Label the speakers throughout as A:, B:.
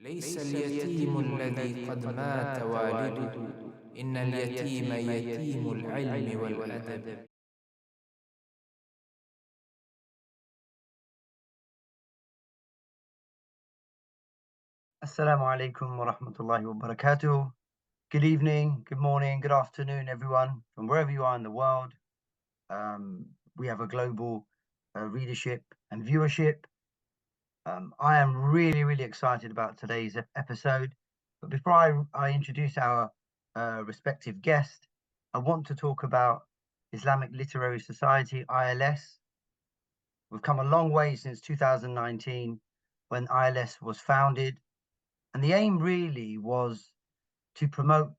A: ليس اليتيم الذي قد مات والده، إن اليتيم يتيم العلم والأدب.
B: Assalamu alaikum wa rahmatullahi wa barakatuh. Good evening, good morning, good afternoon, everyone, from wherever you are in the world. We have a global readership and viewership. I am really excited about today's episode. But before I introduce our respective guest, I want to talk about Islamic Literary Society, ILS. We've come a long way since 2019 when ILS was founded. And the aim really was to promote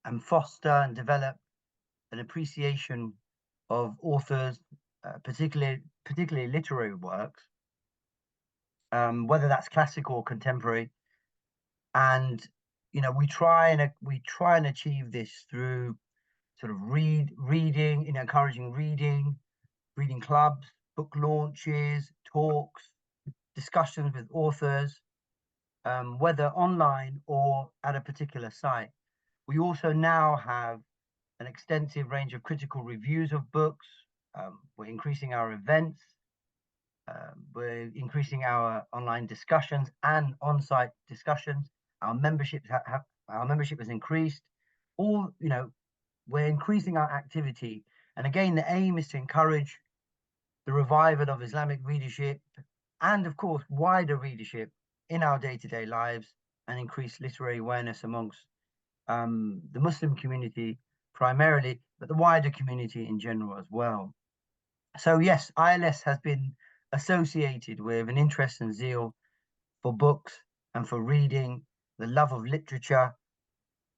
B: and foster and develop an appreciation of authors, particularly literary works, whether that's classical or contemporary. And we try and achieve this through sort of reading, encouraging reading clubs, book launches, talks, discussions with authors, whether online or at a particular site. We also now have an extensive range of critical reviews of books. We're increasing our events. We're increasing our online discussions and on-site discussions. Our membership has increased. We're increasing our activity. And again, the aim is to encourage the revival of Islamic readership and, of course, wider readership in our day-to-day lives and increase literary awareness amongst the Muslim community primarily, but the wider community in general as well. So yes, ILS has been associated with an interest and zeal for books and for reading, the love of literature.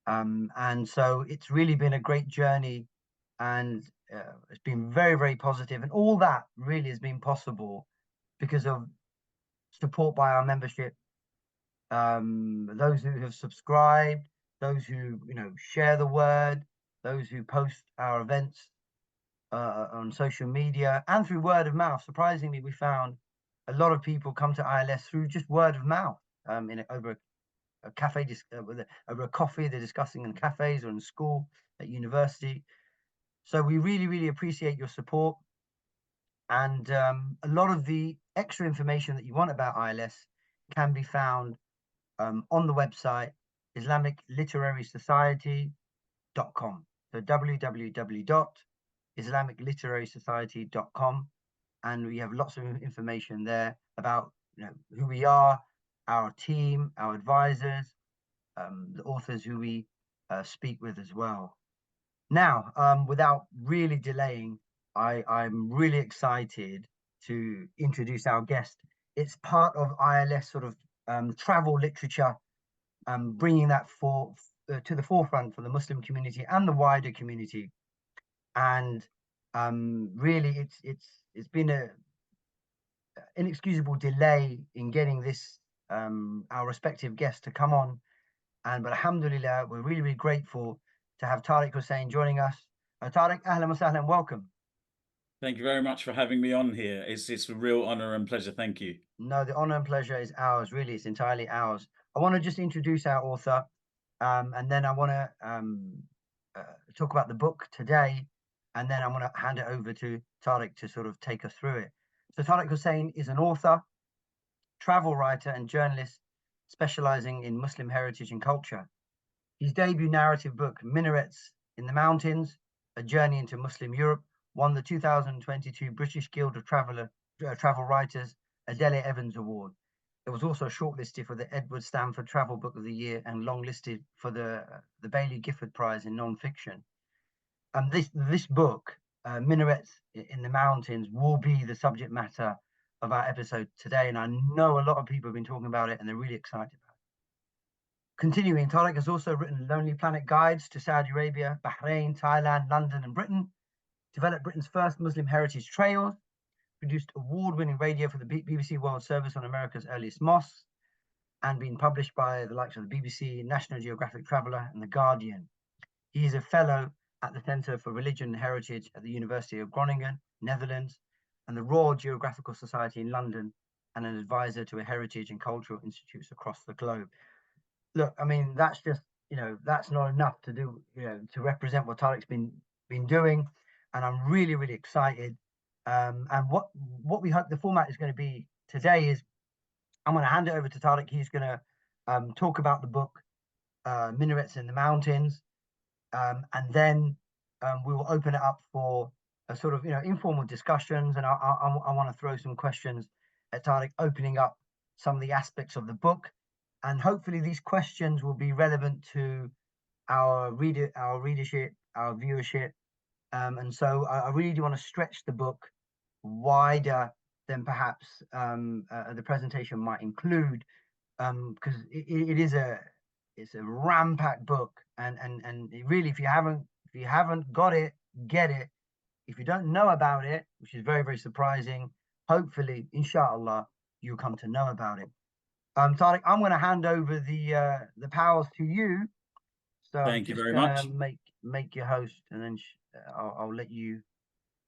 B: And so it's really been a great journey, and it's been very positive. And all that really has been possible because of support by our membership, those who have subscribed, those who share the word, those who post our events on social media and through word of mouth. Surprisingly, we found a lot of people come to ILS through just word of mouth, over a cafe, over a coffee. They're discussing in cafes or in school, at university. So we really appreciate your support. And a lot of the extra information that you want about ILS can be found on the website islamicliterarysociety.com. So www.islamicliterarysociety.com, and we have lots of information there about who we are, our team, our advisors, the authors who we speak with as well. Now, without really delaying, I'm really excited to introduce our guest. It's part of ILS sort of travel literature, bringing that to the forefront for the Muslim community and the wider community. And really, it's been a inexcusable delay in getting this our respective guests to come on. But alhamdulillah, we're really grateful to have Tharik Hussain joining us. Tharik, ahlan wa sahlan, welcome.
C: Thank you very much for having me on here. It's a real honor and pleasure. Thank you.
B: No, the honor and pleasure is ours. Really, it's entirely ours. I want to just introduce our author, and then I want to talk about the book today, and then I want to hand it over to Tharik to sort of take us through it. So Tharik Hussain is an author, travel writer, and journalist specializing in Muslim heritage and culture. His debut narrative book, Minarets in the Mountains, A Journey into Muslim Europe, won the 2022 British Guild of Travel Writers Adele Evans Award. It was also shortlisted for the Edward Stanford Travel Book of the Year and longlisted for the Baillie Gifford Prize in Non-Fiction. This book, Minarets in the Mountains, will be the subject matter of our episode today, and I know a lot of people have been talking about it and they're really excited about it. Continuing, Tharik has also written Lonely Planet guides to Saudi Arabia, Bahrain, Thailand, London, and Britain, developed Britain's first Muslim heritage trails, produced award-winning radio for the BBC World Service on America's earliest mosques, and been published by the likes of the BBC, National Geographic Traveller, and The Guardian. He is a fellow at the Centre for Religion and Heritage at the University of Groningen, Netherlands, and the Royal Geographical Society in London, and an advisor to a heritage and cultural institutes across the globe. Look, I mean, that's just, that's not enough to do, to represent what Tharik's been doing, and I'm really, really excited. And what we hope the format is going to be today is I'm going to hand it over to Tharik. He's going to talk about the book Minarets in the Mountains, and then we will open it up for a sort of informal discussions, and I want to throw some questions at Tharik, opening up some of the aspects of the book, and hopefully these questions will be relevant to our readership, our viewership, and so I really do want to stretch the book wider than perhaps the presentation might include, because it's a ram-packed book, and really, if you haven't got it, get it. If you don't know about it, which is very, very surprising, hopefully, inshallah, you'll come to know about it. Tharik, I'm going to hand over the powers to you. So
C: Thank you very
B: I'm
C: much.
B: just going to make your host, and then I'll let you.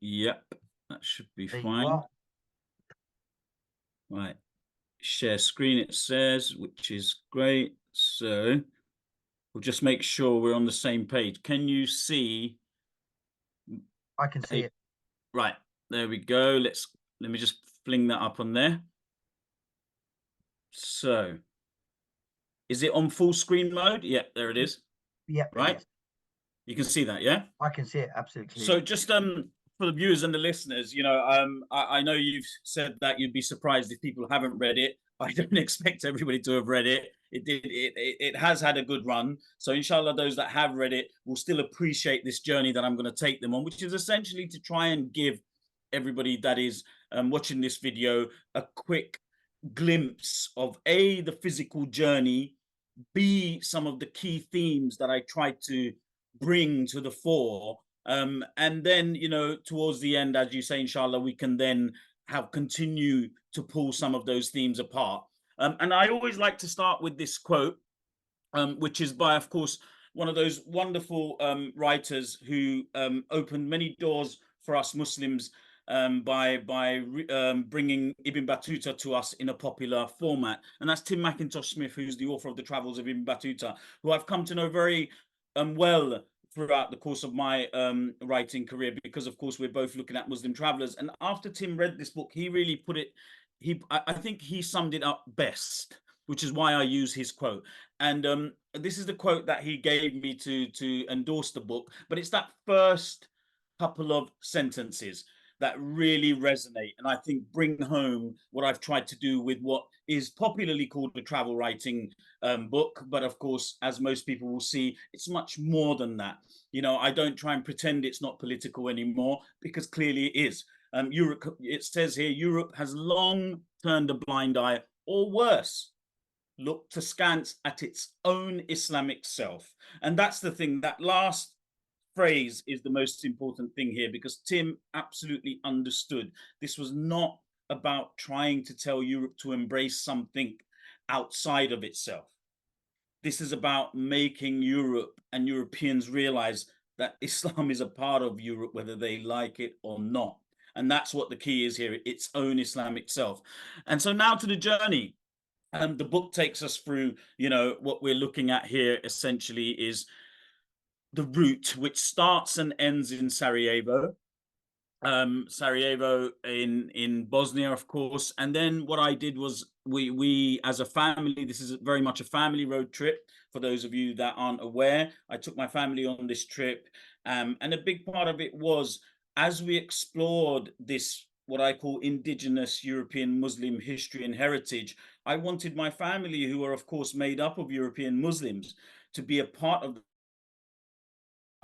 C: Yep, that should be
B: There
C: fine.
B: you are.
C: Right, share screen, it says, which is great. So we'll just make sure we're on the same page. Can you see?
B: I can see it.
C: Right, there we go. Let me just fling that up on there. So is it on full screen mode? Yeah, there it is.
B: Yeah,
C: right.
B: Yes.
C: You can see that, yeah?
B: I can see it absolutely.
C: So just for the viewers and the listeners, I know you've said that you'd be surprised if people haven't read it. I don't expect everybody to have read it. It has had a good run. So inshallah, those that have read it will still appreciate this journey that I'm going to take them on, which is essentially to try and give everybody that is watching this video a quick glimpse of the physical journey, B, some of the key themes that I tried to bring to the fore, and then towards the end, as you say, inshallah, we can then continue to pull some of those themes apart. And I always like to start with this quote, which is by, of course, one of those wonderful writers who opened many doors for us Muslims by bringing Ibn Battuta to us in a popular format. And that's Tim McIntosh Smith, who's the author of The Travels of Ibn Battuta, who I've come to know very well throughout the course of my writing career, because, of course, we're both looking at Muslim travelers. And after Tim read this book, he really put it, I think he summed it up best, which is why I use his quote. And this is the quote that he gave me to endorse the book, but it's that first couple of sentences that really resonate, and I think bring home what I've tried to do with what is popularly called the travel writing book. But of course, as most people will see, it's much more than that. I don't try and pretend it's not political anymore, because clearly it is. Europe, it says here, Europe has long turned a blind eye, or worse, looked askance at its own Islamic self. And that's the thing, that last phrase is the most important thing here, because Tim absolutely understood this was not about trying to tell Europe to embrace something outside of itself. This is about making Europe and Europeans realize that Islam is a part of Europe, whether they like it or not. And that's what the key is here, its own Islamic self. And so now to the journey. The book takes us through, what we're looking at here essentially is the route, which starts and ends in Sarajevo. Sarajevo in Bosnia, of course. And then what I did was we as a family, this is very much a family road trip. For those of you that aren't aware, I took my family on this trip. And a big part of it was, as we explored this, what I call indigenous European Muslim history and heritage, I wanted my family, who are of course made up of European Muslims, to be a part of.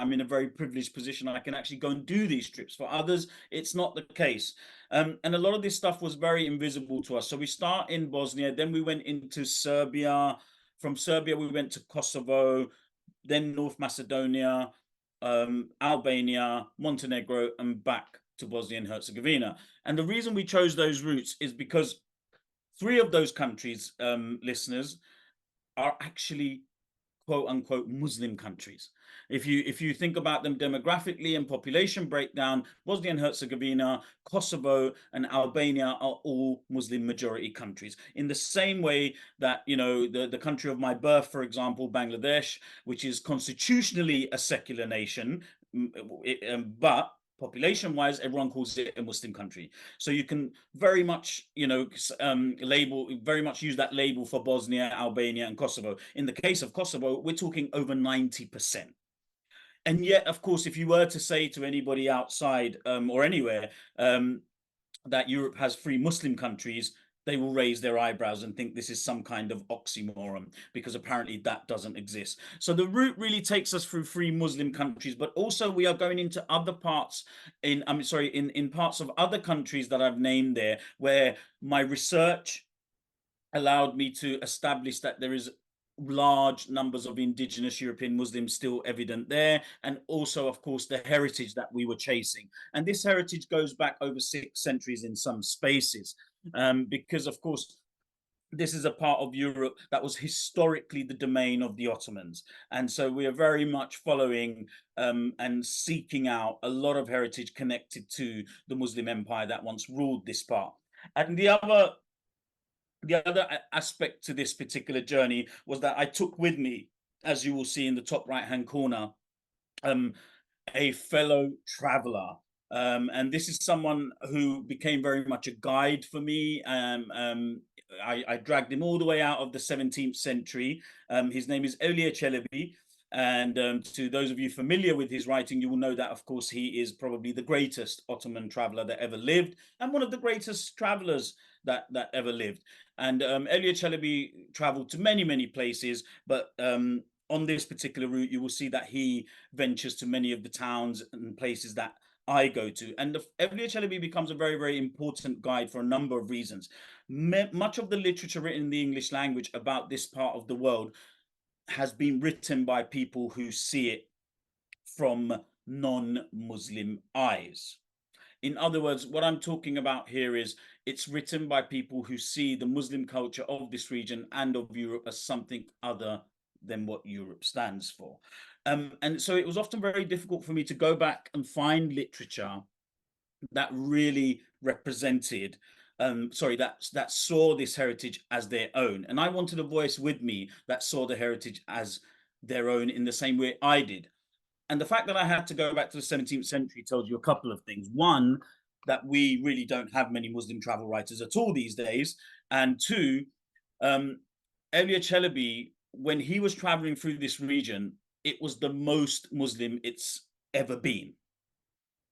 C: I'm in a very privileged position. I can actually go and do these trips. For others, it's not the case. And a lot of this stuff was very invisible to us. So we start in Bosnia, then we went into Serbia. From Serbia, we went to Kosovo, then North Macedonia, Albania, Montenegro, and back to Bosnia and Herzegovina. And the reason we chose those routes is because 3 of those countries, listeners, are actually quote unquote Muslim countries. If you think about them demographically and population breakdown, Bosnia and Herzegovina, Kosovo, and Albania are all Muslim majority countries. In the same way that, you know, the country of my birth, for example, Bangladesh, which is constitutionally a secular nation, but population wise, everyone calls it a Muslim country. So you can very much, you know, very much use that label for Bosnia, Albania, and Kosovo. In the case of Kosovo, we're talking over 90%. And yet, of course, if you were to say to anybody outside or anywhere that Europe has 3 Muslim countries, they will raise their eyebrows and think this is some kind of oxymoron, because apparently that doesn't exist. So the route really takes us through 3 Muslim countries, but also we are going into other parts in parts of other countries that I've named there, where my research allowed me to establish that there is large numbers of indigenous European Muslims still evident there, and also, of course, the heritage that we were chasing. And this heritage goes back over 6 centuries in some spaces, because, of course, this is a part of Europe that was historically the domain of the Ottomans. And so we are very much following and seeking out a lot of heritage connected to the Muslim empire that once ruled this part. And the other aspect to this particular journey was that I took with me, as you will see in the top right-hand corner, a fellow traveler. And this is someone who became very much a guide for me. I dragged him all the way out of the 17th century. His name is Evliya Çelebi. And to those of you familiar with his writing, you will know that, of course, he is probably the greatest Ottoman traveler that ever lived, and one of the greatest travelers that ever lived. And Evliya Çelebi traveled to many, many places, but on this particular route, you will see that he ventures to many of the towns and places that I go to. And Evliya Çelebi becomes a very, very important guide for a number of reasons. Much of the literature written in the English language about this part of the world has been written by people who see it from non-Muslim eyes. In other words, what I'm talking about here is it's written by people who see the Muslim culture of this region and of Europe as something other than what Europe stands for. And so it was often very difficult for me to go back and find literature that really represented that saw this heritage as their own. And I wanted a voice with me that saw the heritage as their own in the same way I did. And the fact that I had to go back to the 17th century tells you a couple of things. One, that we really don't have many Muslim travel writers at all these days. And two, Evliya Çelebi, when he was traveling through this region, it was the most Muslim it's ever been.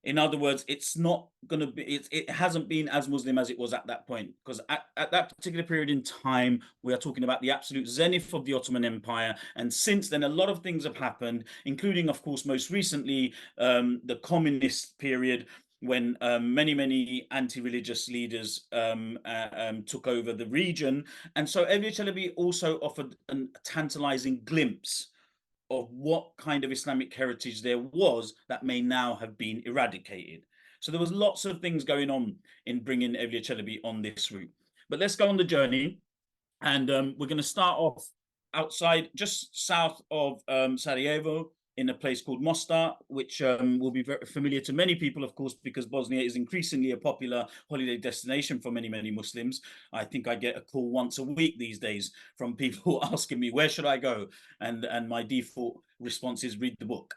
C: In other words, it's not going to be, it hasn't been as Muslim as it was at that point, because at that particular period in time, we are talking about the absolute zenith of the Ottoman Empire. And since then, a lot of things have happened, including, of course, most recently, the communist period, when many anti-religious leaders took over the region. And so Evliya Çelebi also offered a tantalizing glimpse of what kind of Islamic heritage there was that may now have been eradicated. So there was lots of things going on in bringing Evliya Çelebi on this route. But let's go on the journey, and we're going to start off outside, just south of Sarajevo, in a place called Mostar, which will be very familiar to many people, of course, because Bosnia is increasingly a popular holiday destination for many Muslims. I think I get a call once a week these days from people asking me, where should I go? And my default response is read the book.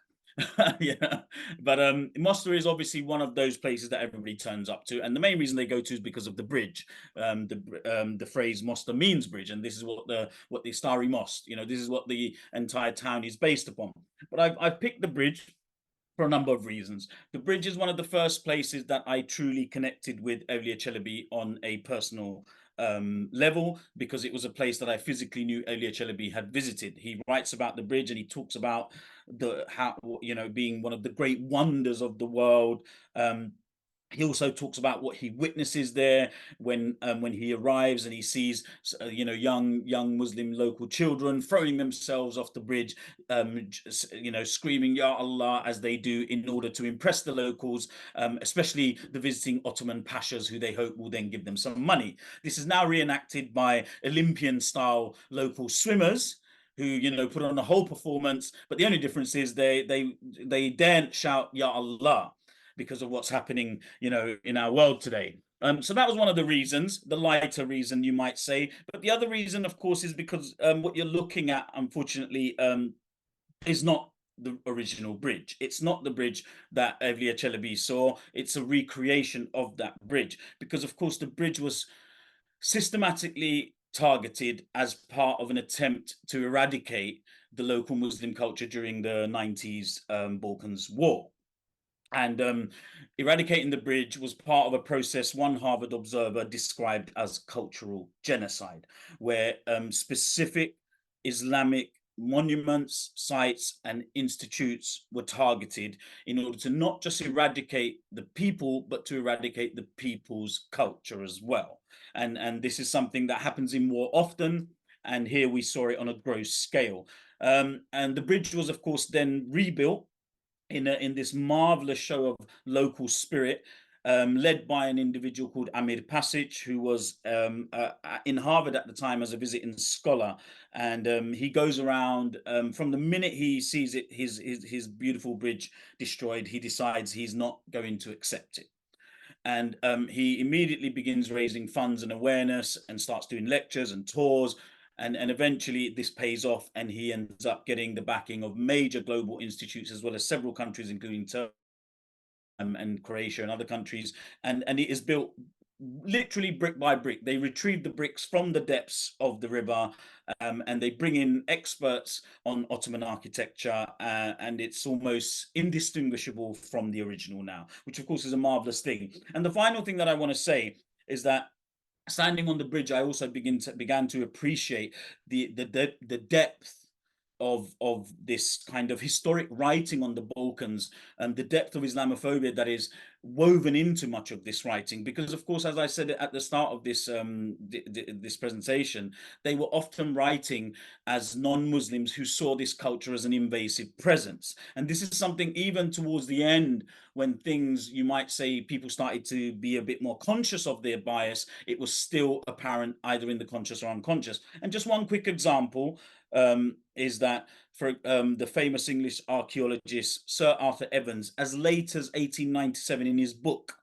C: Yeah, but Mostar is obviously one of those places that everybody turns up to, and the main reason they go to is because of the bridge. The phrase Mostar means bridge, and this is what the Istari Mosque, you know, this is what the entire town is based upon. But I've picked the bridge for a number of reasons. The bridge is one of the first places that I truly connected with Evliya Çelebi on a personal level, because it was a place that I physically knew Evliya Çelebi had visited. He writes about the bridge, and he talks about how, you know, being one of the great wonders of the world. He also talks about what he witnesses there when he arrives and he sees, you know, young Muslim local children throwing themselves off the bridge, you know, screaming "Ya Allah" as they do in order to impress the locals, especially the visiting Ottoman pashas, who they hope will then give them some money. This is now reenacted by Olympian-style local swimmers, who, you know, put on a whole performance, but the only difference is they daren't shout Ya Allah because of what's happening, you know, in our world today. So that was one of the reasons, the lighter reason, you might say. But the other reason, of course, is because what you're looking at, unfortunately, is not the original bridge. It's not the bridge that Evliya Çelebi saw. It's a recreation of that bridge, because, of course, the bridge was systematically targeted as part of an attempt to eradicate the local Muslim culture during the 90s Balkans War. And eradicating the bridge was part of a process one Harvard observer described as cultural genocide, where specific Islamic monuments, sites, and institutes were targeted in order to not just eradicate the people, but to eradicate the people's culture as well. And this is something that happens in war often, and here we saw it on a gross scale. And the bridge was, of course, then rebuilt in this marvelous show of local spirit, led by an individual called Amir Pasic, who was in Harvard at the time as a visiting scholar. And he goes around, from the minute he sees it, his beautiful bridge destroyed, he decides he's not going to accept it. And he immediately begins raising funds and awareness and starts doing lectures and tours. And eventually this pays off, and he ends up getting the backing of major global institutes, as well as several countries, including Turkey and Croatia and other countries. And it is built literally brick by brick. They retrieve the bricks from the depths of the river, and they bring in experts on Ottoman architecture, and it's almost indistinguishable from the original now, which of course is a marvelous thing. And the final thing that I want to say is that, standing on the bridge, I also began to appreciate the depth of this kind of historic writing on the Balkans, and the depth of Islamophobia that is woven into much of this writing. Because, of course, as I said at the start of this this presentation, they were often writing as non-Muslims who saw this culture as an invasive presence. And this is something, even towards the end, when things, you might say, people started to be a bit more conscious of their bias, it was still apparent either in the conscious or unconscious. And just one quick example is that for the famous English archaeologist Sir Arthur Evans, as late as 1897, in his book,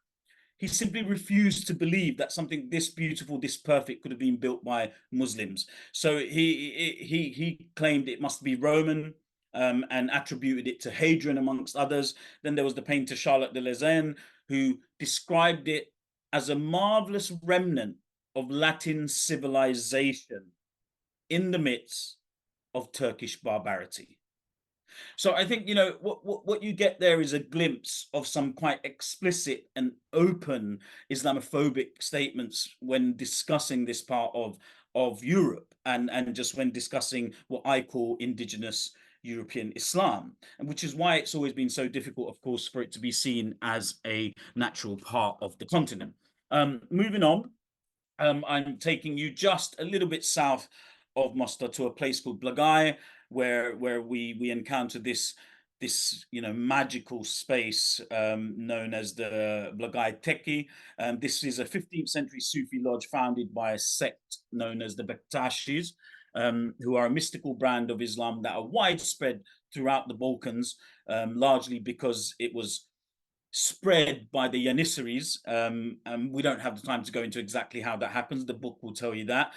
C: he simply refused to believe that something this beautiful, this perfect, could have been built by Muslims. So he claimed it must be Roman, and attributed it to Hadrian, amongst others. Then there was the painter Charlotte de Lezayne, who described it as a marvelous remnant of Latin civilization in the midst of Turkish barbarity. So I think, you know, what you get there is a glimpse of some quite explicit and open Islamophobic statements when discussing this part of Europe, and just when discussing what I call indigenous European Islam, and which is why it's always been so difficult, of course, for it to be seen as a natural part of the continent. Moving on, I'm taking you just a little bit south of Mostar to a place called Blagaj, where we encounter this you know, magical space known as the Blagaj Teki. This is a 15th century Sufi lodge founded by a sect known as the Bektashis, who are a mystical brand of Islam that are widespread throughout the Balkans, largely because it was spread by the Janissaries. And we don't have the time to go into exactly how that happens. The book will tell you that.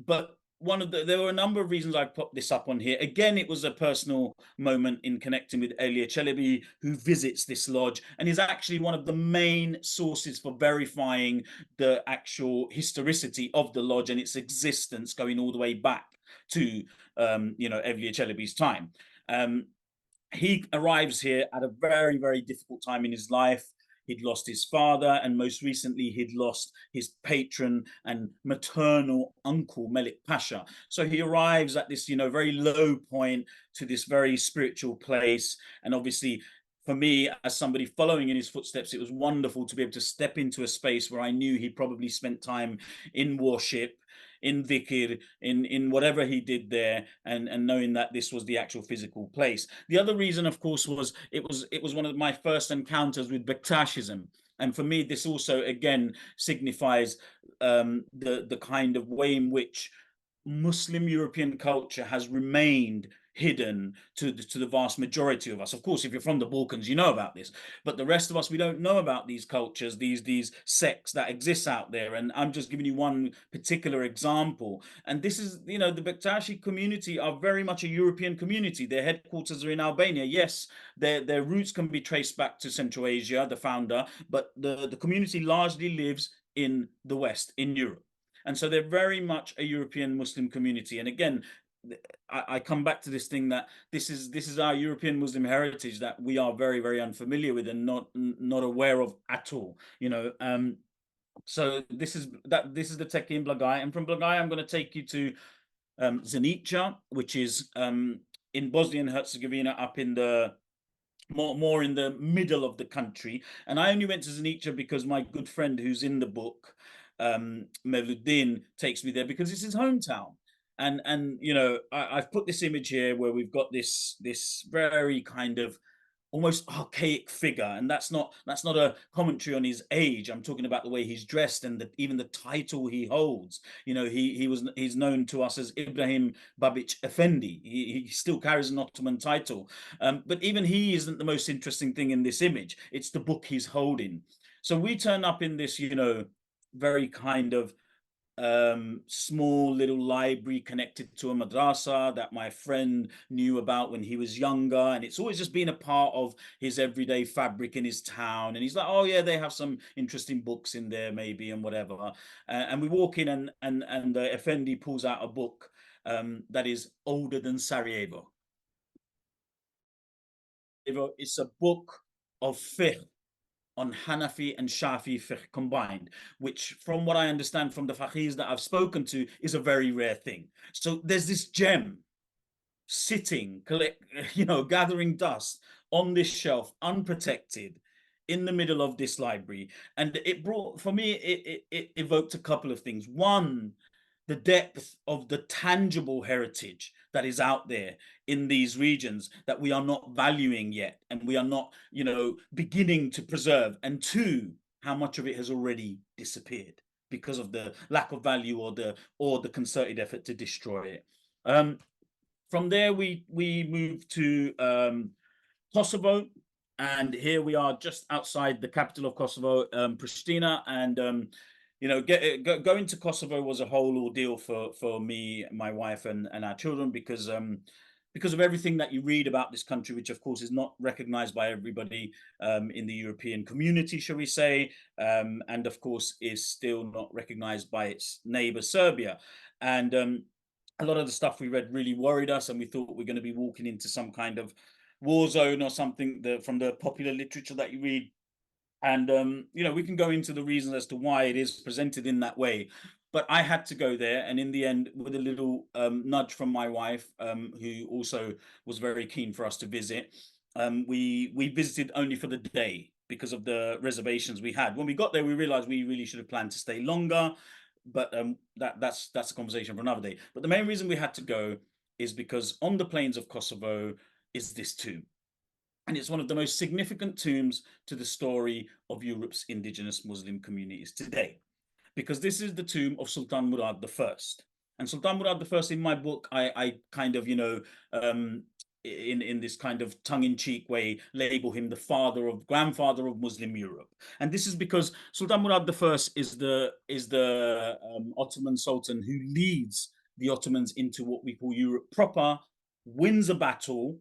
C: But there were a number of reasons I put this up on here. Again, it was a personal moment in connecting with Evliya Çelebi, who visits this lodge and is actually one of the main sources for verifying the actual historicity of the lodge and its existence, going all the way back to you know, Evliya Çelebi's time. He arrives here at a very, very difficult time in his life. He'd lost his father, and most recently he'd lost his patron and maternal uncle, Melik Pasha. So he arrives at this, you know, very low point to this very spiritual place. And obviously, for me, as somebody following in his footsteps, it was wonderful to be able to step into a space where I knew he probably spent time in worship, in dhikr, in whatever he did there, and knowing that this was the actual physical place. The other reason, of course, was it was one of my first encounters with Bektashism. And for me, this also, again, signifies the kind of way in which Muslim European culture has remained hidden to the vast majority of us. Of course, if you're from the Balkans, you know about this, but the rest of us, we don't know about these cultures, these sects that exist out there. And I'm just giving you one particular example. And this is, you know, the Bektashi community are very much a European community. Their headquarters are in Albania. Yes, their roots can be traced back to Central Asia, the founder, but the community largely lives in the West, in Europe. And so they're very much a European Muslim community. And again, I come back to this thing that this is our European Muslim heritage that we are very, very unfamiliar with and not aware of at all. You know, so this is the Teki in Blagai, and from Blagai I'm going to take you to Zenica, which is in Bosnia and Herzegovina, up in the more in the middle of the country. And I only went to Zenica because my good friend who's in the book, Mevluddin, takes me there because it's his hometown. And you know, I've put this image here where we've got this very kind of almost archaic figure, and that's not a commentary on his age. I'm talking about the way he's dressed and even the title he holds. You know, he's known to us as Ibrahim Babic Effendi. He still carries an Ottoman title, but even he isn't the most interesting thing in this image. It's the book he's holding. So we turn up in this, you know, very kind of small little library connected to a madrasa that my friend knew about when he was younger, and it's always just been a part of his everyday fabric in his town. And he's like, oh yeah, they have some interesting books in there maybe, and whatever. And we walk in, and Effendi pulls out a book that is older than Sarajevo. It's a book of fiqh on Hanafi and Shafi fiqh combined, which, from what I understand from the faqirs that I've spoken to, is a very rare thing. So there's this gem sitting, you know, gathering dust on this shelf, unprotected, in the middle of this library. And it brought, for me, it evoked a couple of things. One, the depth of the tangible heritage that is out there in these regions that we are not valuing yet, and we are not, you know, beginning to preserve. And two, how much of it has already disappeared because of the lack of value or the concerted effort to destroy it. From there, we moved to Kosovo, and here we are just outside the capital of Kosovo, Pristina. And you know, going to Kosovo was a whole ordeal for me, my wife, and our children, because of everything that you read about this country, which of course is not recognized by everybody in the European community, shall we say, and of course is still not recognized by its neighbor Serbia. And a lot of the stuff we read really worried us, and we thought we're going to be walking into some kind of war zone or something from the popular literature that you read. And you know, we can go into the reasons as to why it is presented in that way, but I had to go there. And in the end, with a little nudge from my wife, who also was very keen for us to visit, we visited only for the day because of the reservations we had. When we got there, we realized we really should have planned to stay longer, but that's a conversation for another day. But the main reason we had to go is because on the plains of Kosovo is this tomb. And it's one of the most significant tombs to the story of Europe's indigenous Muslim communities today, because this is the tomb of Sultan Murad I. And Sultan Murad I, in my book, I kind of, you know, in this kind of tongue-in-cheek way, label him the grandfather of Muslim Europe. And this is because Sultan Murad I is the Ottoman Sultan who leads the Ottomans into what we call Europe proper, wins a battle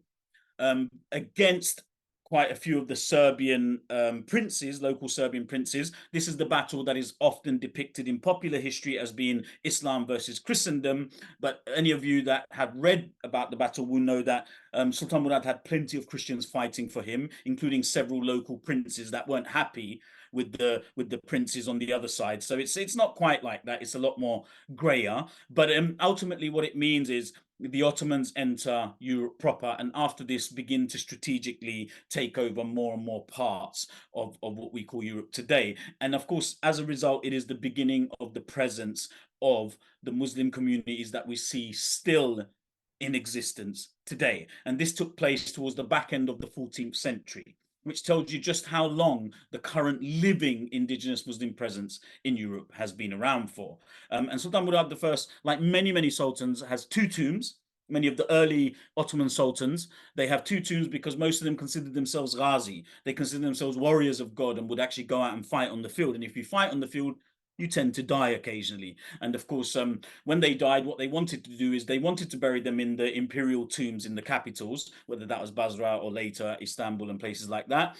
C: against quite a few of the Serbian princes, local Serbian princes. This is the battle that is often depicted in popular history as being Islam versus Christendom. But any of you that have read about the battle will know that Sultan Murad had plenty of Christians fighting for him, including several local princes that weren't happy with the princes on the other side. So it's not quite like that. It's a lot more grayer. But ultimately, what it means is the Ottomans enter Europe proper, and after this begin to strategically take over more and more parts of what we call Europe today. And of course, as a result, it is the beginning of the presence of the Muslim communities that we see still in existence today. And this took place towards the back end of the 14th century. which tells you just how long the current living indigenous Muslim presence in Europe has been around for. And Sultan Murad I, like many sultans, has two tombs. Many of the early Ottoman sultans, they have two tombs because most of them considered themselves ghazi. They considered themselves warriors of God and would actually go out and fight on the field. And if you fight on the field, you tend to die occasionally. And of course, when they died, what they wanted to do is they wanted to bury them in the imperial tombs in the capitals, whether that was Basra or later Istanbul and places like that.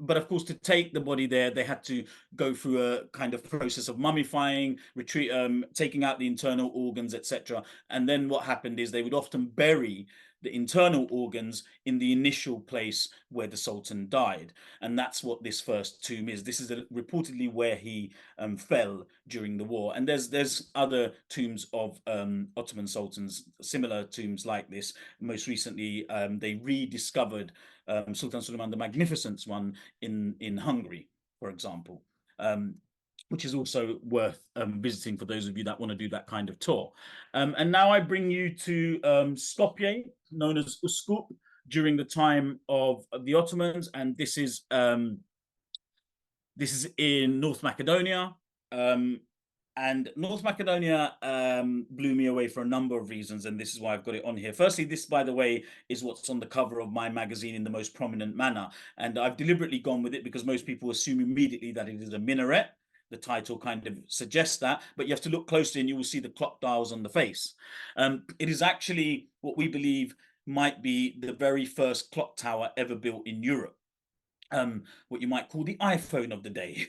C: But of course, to take the body there, they had to go through a kind of process of mummifying, taking out the internal organs, etc. And then what happened is they would often bury the internal organs in the initial place where the Sultan died. And that's what this first tomb is. This is reportedly where he fell during the war. And there's other tombs of Ottoman sultans, similar tombs like this. Most recently, they rediscovered Sultan Suleiman the Magnificent's one in Hungary, for example. Which is also worth visiting for those of you that want to do that kind of tour. And now I bring you to Skopje, known as Uskup, during the time of the Ottomans, and this is in North Macedonia. And North Macedonia blew me away for a number of reasons, and this is why I've got it on here. Firstly, this, by the way, is what's on the cover of my magazine in the most prominent manner. And I've deliberately gone with it because most people assume immediately that it is a minaret. The title kind of suggests that, but you have to look closely and you will see the clock dials on the face. It is actually what we believe might be the very first clock tower ever built in Europe. What you might call the iPhone of the day,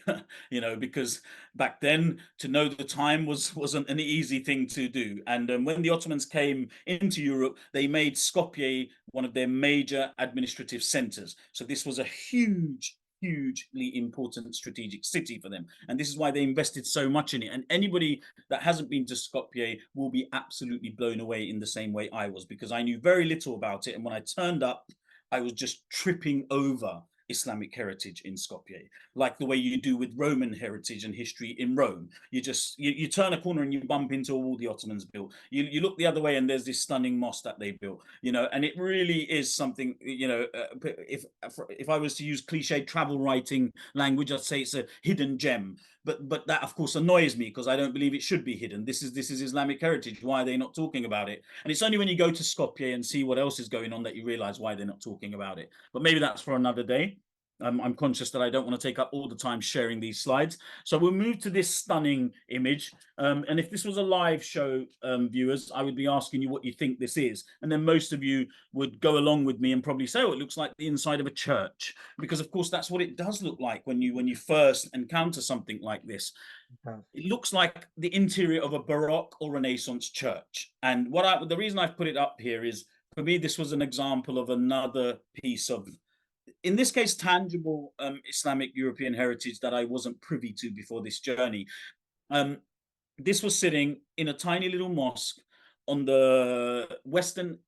C: you know, because back then to know the time wasn't an easy thing to do. And when the Ottomans came into Europe, they made Skopje one of their major administrative centers. So this was a hugely important strategic city for them. And this is why they invested so much in it. And anybody that hasn't been to Skopje will be absolutely blown away in the same way I was, because I knew very little about it. And when I turned up, I was just tripping over Islamic heritage in Skopje, like the way you do with Roman heritage and history in Rome. You turn a corner and you bump into a wall the Ottomans built. You look the other way and there's this stunning mosque that they built, you know, and it really is something, you know, if I was to use cliched travel writing language, I'd say it's a hidden gem. But that of course annoys me because I don't believe it should be hidden. This is Islamic heritage. Why are they not talking about it? And it's only when you go to Skopje and see what else is going on that you realize why they're not talking about it. But maybe that's for another day. I'm conscious that I don't want to take up all the time sharing these slides. So we'll move to this stunning image. And if this was a live show, viewers, I would be asking you what you think this is. And then most of you would go along with me and probably say, oh, it looks like the inside of a church. Because of course, that's what it does look like when you first encounter something like this. It looks like the interior of a Baroque or Renaissance church. And the reason I've put it up here is, for me, this was an example of another piece of, in this case, tangible Islamic European heritage that I wasn't privy to before this journey. This was sitting in a tiny little mosque on the western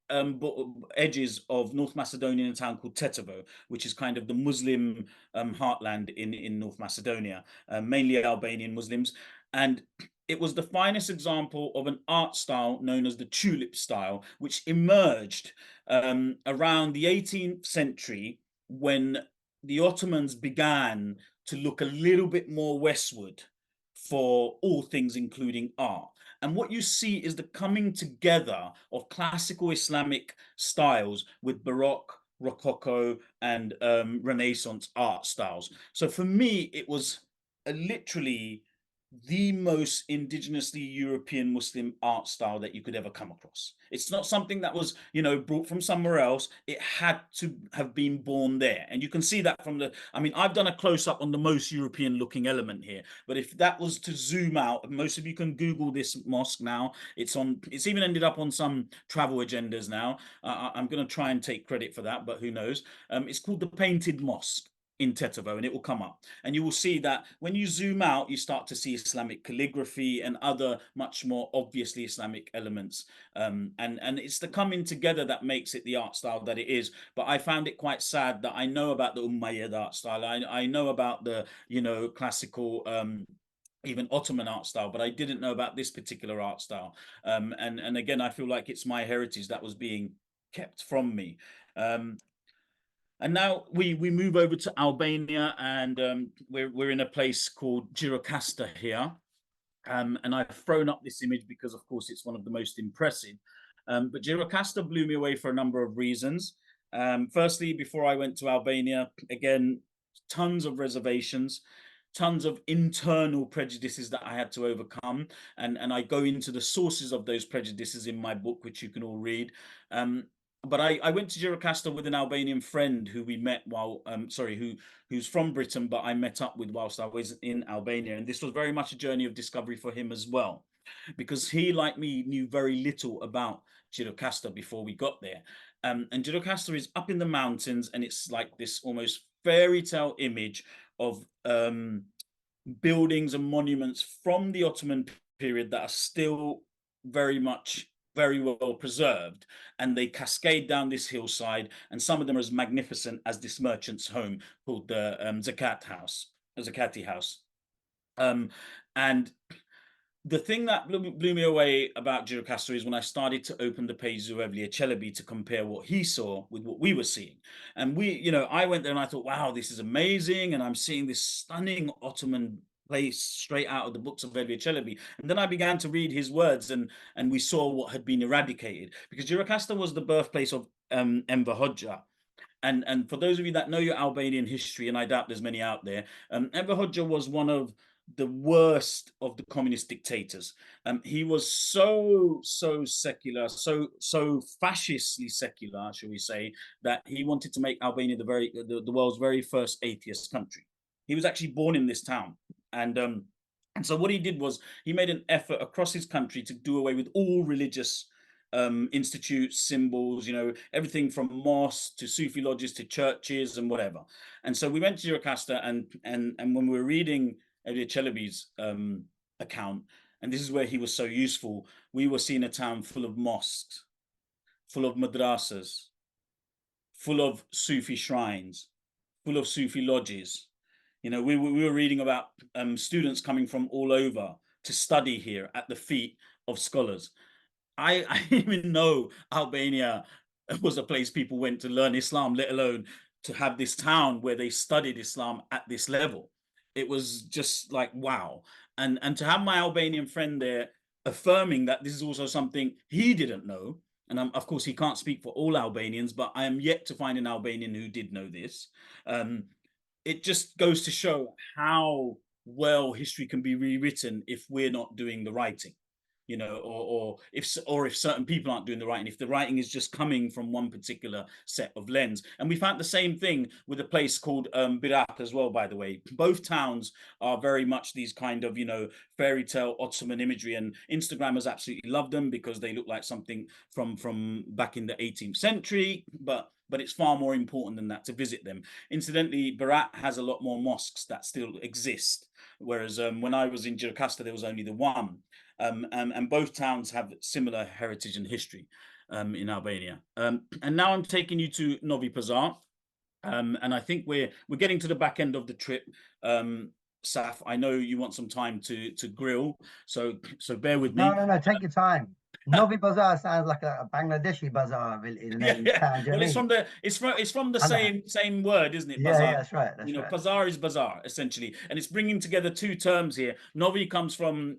C: edges of North Macedonia, in a town called Tetovo, which is kind of the Muslim heartland in North Macedonia, mainly Albanian Muslims. And it was the finest example of an art style known as the tulip style, which emerged around the 18th century, when the Ottomans began to look a little bit more westward for all things, including art. And what you see is the coming together of classical Islamic styles with Baroque, Rococo, and Renaissance art styles. So for me, it was literally the most indigenously European Muslim art style that you could ever come across. It's not something that was, you know, brought from somewhere else. It had to have been born there. And you can see that from I mean, I've done a close-up on the most European looking element here, but if that was to zoom out, most of you can Google this mosque now. It's even ended up on some travel agendas now. I'm going to try and take credit for that, but who knows? It's called the Painted Mosque in Tetovo, and it will come up, and you will see that when you zoom out, you start to see Islamic calligraphy and other much more obviously Islamic elements, and it's the coming together that makes it the art style that it is. But I found it quite sad that I know about the Umayyad art style, I know about the, you know, classical even Ottoman art style, but I didn't know about this particular art style, and again, I feel like it's my heritage that was being kept from me. And now we move over to Albania, and we're in a place called Gjirokastër here. And I've thrown up this image because, of course, it's one of the most impressive. But Gjirokastër blew me away for a number of reasons. Firstly, before I went to Albania, again, tons of reservations, tons of internal prejudices that I had to overcome. And I go into the sources of those prejudices in my book, which you can all read. But I went to Gjirokastër with an Albanian friend who we met while, who's from Britain, but I met up with whilst I was in Albania. And this was very much a journey of discovery for him as well, because he, like me, knew very little about Gjirokastër before we got there. And Gjirokastër is up in the mountains, and it's like this almost fairy tale image of buildings and monuments from the Ottoman period that are still very well preserved, and they cascade down this hillside, and some of them are as magnificent as this merchant's home called the Zakati house. And the thing that blew me away about Gjirokastër is when I started to open the pages of Evliya Çelebi to compare what he saw with what we were seeing. And I went there and I thought, wow, this is amazing. And I'm seeing this stunning Ottoman place straight out of the books of Evliya Çelebi. And then I began to read his words, and we saw what had been eradicated, because Gjirokastër was the birthplace of Enver Hoxha. And for those of you that know your Albanian history, and I doubt there's many out there, Enver Hoxha was one of the worst of the communist dictators. He was so secular, so fascistly secular, shall we say, that he wanted to make Albania the world's very first atheist country. He was actually born in this town, and so what he did was he made an effort across his country to do away with all religious institutes, symbols, everything from mosques to Sufi lodges to churches and whatever. And so we went to Gjirokastër, and when we were reading Evliya Çelebi's account, and this is where he was so useful, we were seeing a town full of mosques, full of madrasas, full of Sufi shrines, full of Sufi lodges. We were reading about students coming from all over to study here at the feet of scholars. I didn't even know Albania was a place people went to learn Islam, let alone to have this town where they studied Islam at this level. It was just like, wow. And to have my Albanian friend there affirming that this is also something he didn't know. And of course, he can't speak for all Albanians, but I am yet to find an Albanian who did know this. It just goes to show how well history can be rewritten if we're not doing the writing. Or if certain people aren't doing the writing, if the writing is just coming from one particular set of lens. And we found the same thing with a place called Berat as well, by the way. Both towns are very much these kind of, fairy tale Ottoman imagery, and Instagrammers absolutely love them because they look like something from back in the 18th century, but it's far more important than that to visit them. Incidentally, Berat has a lot more mosques that still exist, whereas when I was in Gjirokastër, there was only the one. And both towns have similar heritage and history in Albania. And now I'm taking you to Novi Pazar, and I think we're getting to the back end of the trip. Saf, I know you want some time to grill, so bear with me.
B: No, take your time. Novi Pazar sounds like a Bangladeshi bazaar in town.
C: Well, it's from the same word, isn't it?
B: Yeah,
C: Bazaar.
B: that's right.
C: Pazar is bazaar essentially, and it's bringing together two terms here. Novi comes from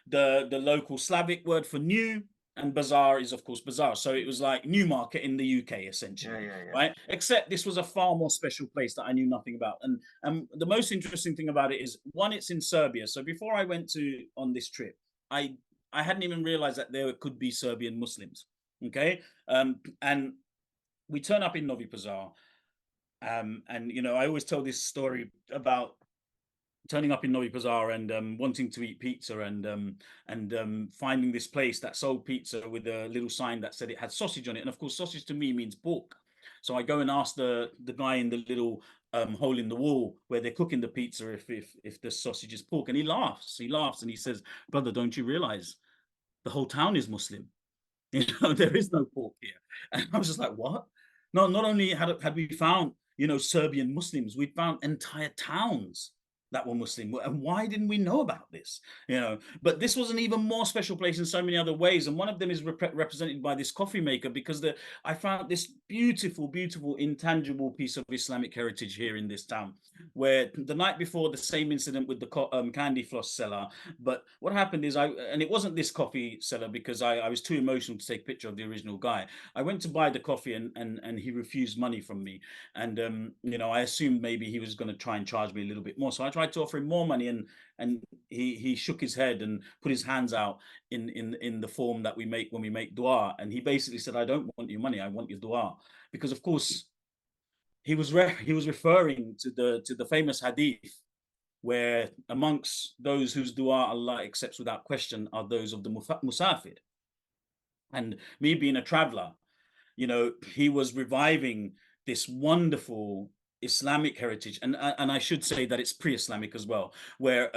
C: the local Slavic word for new, and bazaar is of course bazaar. So it was like Newmarket in the UK essentially, right? Except this was a far more special place that I knew nothing about. And the most interesting thing about it is, one, it's in Serbia. So before I went on this trip, I hadn't even realized that there could be Serbian Muslims. Okay, and we turn up in Novi Pazar, and I always tell this story about turning up in Novi Pazar and wanting to eat pizza, and finding this place that sold pizza with a little sign that said it had sausage on it. And of course, sausage to me means pork. So I go and ask the guy in the little hole in the wall where they're cooking the pizza if the sausage is pork. And he laughs and he says, "Brother, don't you realize the whole town is Muslim? There is no pork here." And I was just like, what? No, not only had we found Serbian Muslims, we found entire towns that were Muslim, and why didn't we know about this? But this was an even more special place in so many other ways, and one of them is represented by this coffee maker, because I found this beautiful, beautiful, intangible piece of Islamic heritage here in this town, where the night before, the same incident with the candy floss seller. But what happened is, and it wasn't this coffee seller, because I was too emotional to take a picture of the original guy. I went to buy the coffee, and he refused money from me. And I assumed maybe he was going to try and charge me a little bit more. So I tried to offer him more money, and he shook his head and put his hands out in the form that we make when we make dua. And he basically said, "I don't want your money, I want your dua." Because of course he was referring to the famous hadith, where amongst those whose dua Allah accepts without question are those of the musafir. And me being a traveler, he was reviving this wonderful Islamic heritage, and I should say that it's pre-Islamic as well, where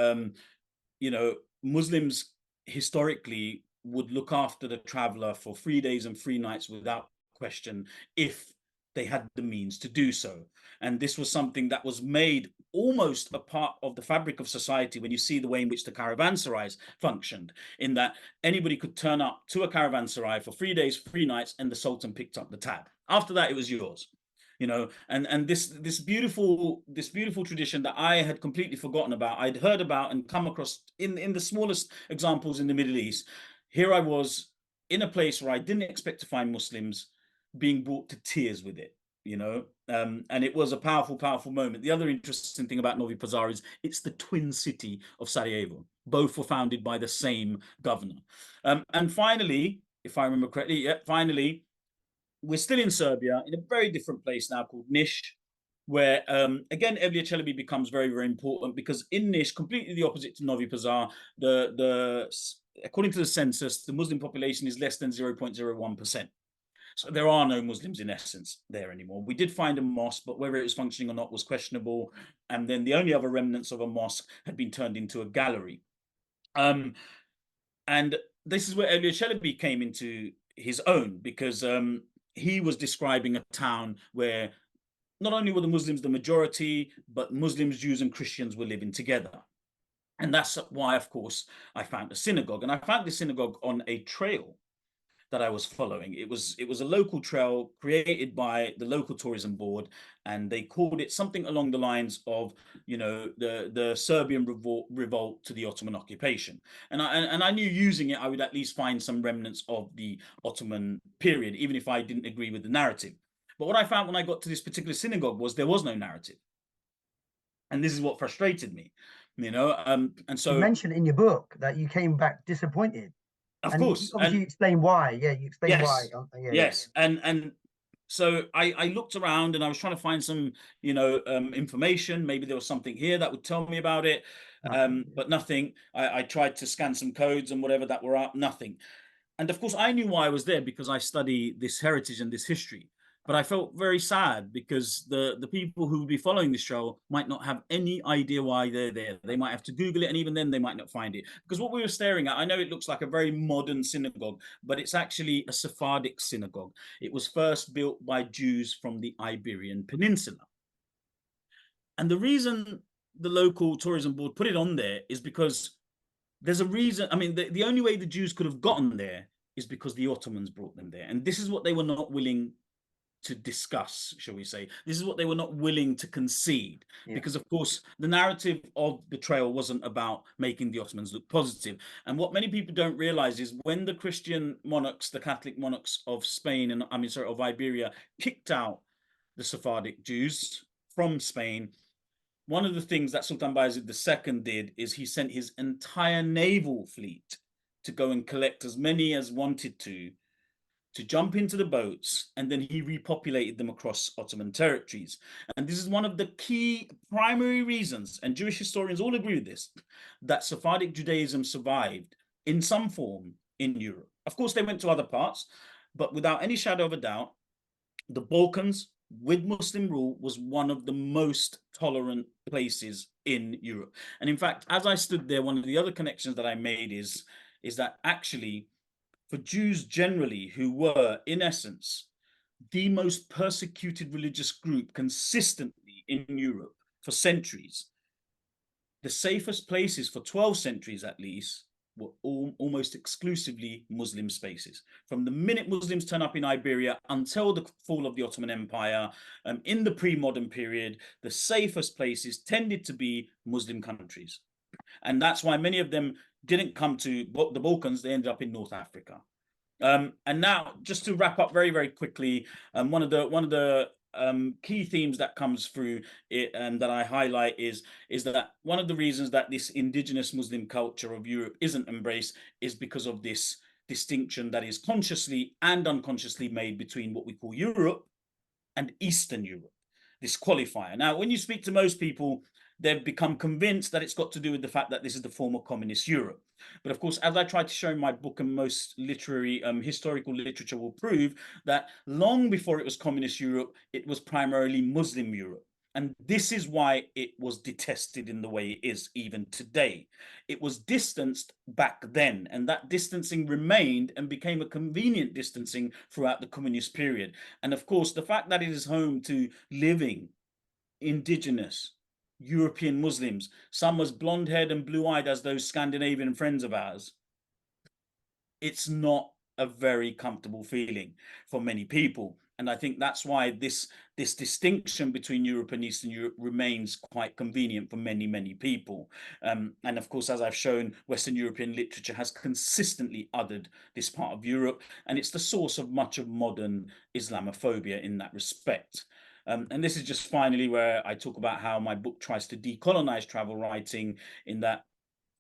C: Muslims historically would look after the traveler for 3 days and 3 nights without question, if they had the means to do so. And this was something that was made almost a part of the fabric of society, when you see the way in which the caravanserais functioned, in that anybody could turn up to a caravanserai for 3 days, 3 nights, and the Sultan picked up the tab. After that, it was yours. And this beautiful tradition that I had completely forgotten about, I'd heard about and come across in the smallest examples in the Middle East. Here I was in a place where I didn't expect to find Muslims, being brought to tears with it, and it was a powerful, powerful moment. The other interesting thing about Novi Pazar is it's the twin city of Sarajevo. Both were founded by the same governor. And finally, if I remember correctly, finally, we're still in Serbia, in a very different place now called Niš, where again Evliya Čelebi becomes very, very important, because in Niš, completely the opposite to Novi Pazar, according to the census, the Muslim population is less than 0.01%. So there are no Muslims in essence there anymore. We did find a mosque, but whether it was functioning or not was questionable. And then the only other remnants of a mosque had been turned into a gallery. And this is where Evliya Čelebi came into his own, because he was describing a town where not only were the Muslims the majority, but Muslims, Jews, and Christians were living together. And that's why, of course, I found a synagogue. And I found this synagogue on a trail that I was following. It was a local trail created by the local tourism board, and they called it something along the lines of, the Serbian revolt to the Ottoman occupation. And I knew using it, I would at least find some remnants of the Ottoman period, even if I didn't agree with the narrative. But what I found when I got to this particular synagogue was there was no narrative. And this is what frustrated me, and so
B: you mentioned in your book that you came back disappointed.
C: Of course.
B: Obviously, you explain why. Yeah, you explain why.
C: Yes. And so I looked around, and I was trying to find some, information. Maybe there was something here that would tell me about it. But nothing. I tried to scan some codes and whatever that were up, nothing. And of course, I knew why I was there, because I study this heritage and this history. But I felt very sad, because the people who would be following this show might not have any idea why they're there. They might have to Google it, and even then they might not find it. Because what we were staring at, I know it looks like a very modern synagogue, but it's actually a Sephardic synagogue. It was first built by Jews from the Iberian Peninsula. And the reason the local tourism board put it on there is because there's a reason. I mean, the only way the Jews could have gotten there is because the Ottomans brought them there. And this is what they were not willing to discuss, shall we say. This is what they were not willing to concede, because of course the narrative of the trail wasn't about making the Ottomans look positive. And what many people don't realize is, when the Christian monarchs, the Catholic monarchs of Spain, and of Iberia, kicked out the Sephardic Jews from Spain, one of the things that Sultan Bayezid II did is he sent his entire naval fleet to go and collect as many as wanted to jump into the boats, and then he repopulated them across Ottoman territories. And this is one of the key primary reasons, and Jewish historians all agree with this, that Sephardic Judaism survived in some form in Europe. Of course, they went to other parts, but without any shadow of a doubt, the Balkans, with Muslim rule, was one of the most tolerant places in Europe. And in fact, as I stood there, one of the other connections that I made is that actually, for Jews generally, who were, in essence, the most persecuted religious group consistently in Europe for centuries, the safest places for 12 centuries at least were almost exclusively Muslim spaces. From the minute Muslims turn up in Iberia until the fall of the Ottoman Empire, in the pre-modern period, the safest places tended to be Muslim countries. And that's why many of them didn't come to the Balkans, they ended up in North Africa. And now, just to wrap up very, very quickly, one of the key themes that comes through it and that I highlight is that one of the reasons that this indigenous Muslim culture of Europe isn't embraced is because of this distinction that is consciously and unconsciously made between what we call Europe and Eastern Europe, this qualifier. Now, when you speak to most people, they've become convinced that it's got to do with the fact that this is the former communist Europe. But of course, as I tried to show in my book, and most literary historical literature will prove, that long before it was communist Europe, it was primarily Muslim Europe. And this is why it was detested in the way it is even today. It was distanced back then, and that distancing remained and became a convenient distancing throughout the communist period. And of course, the fact that it is home to living indigenous European Muslims, some as blonde-haired and blue-eyed as those Scandinavian friends of ours, it's not a very comfortable feeling for many people. And I think that's why this distinction between Europe and Eastern Europe remains quite convenient for many, many people. And of course, as I've shown, Western European literature has consistently othered this part of Europe, and it's the source of much of modern Islamophobia in that respect. And this is just finally where I talk about how my book tries to decolonize travel writing, in that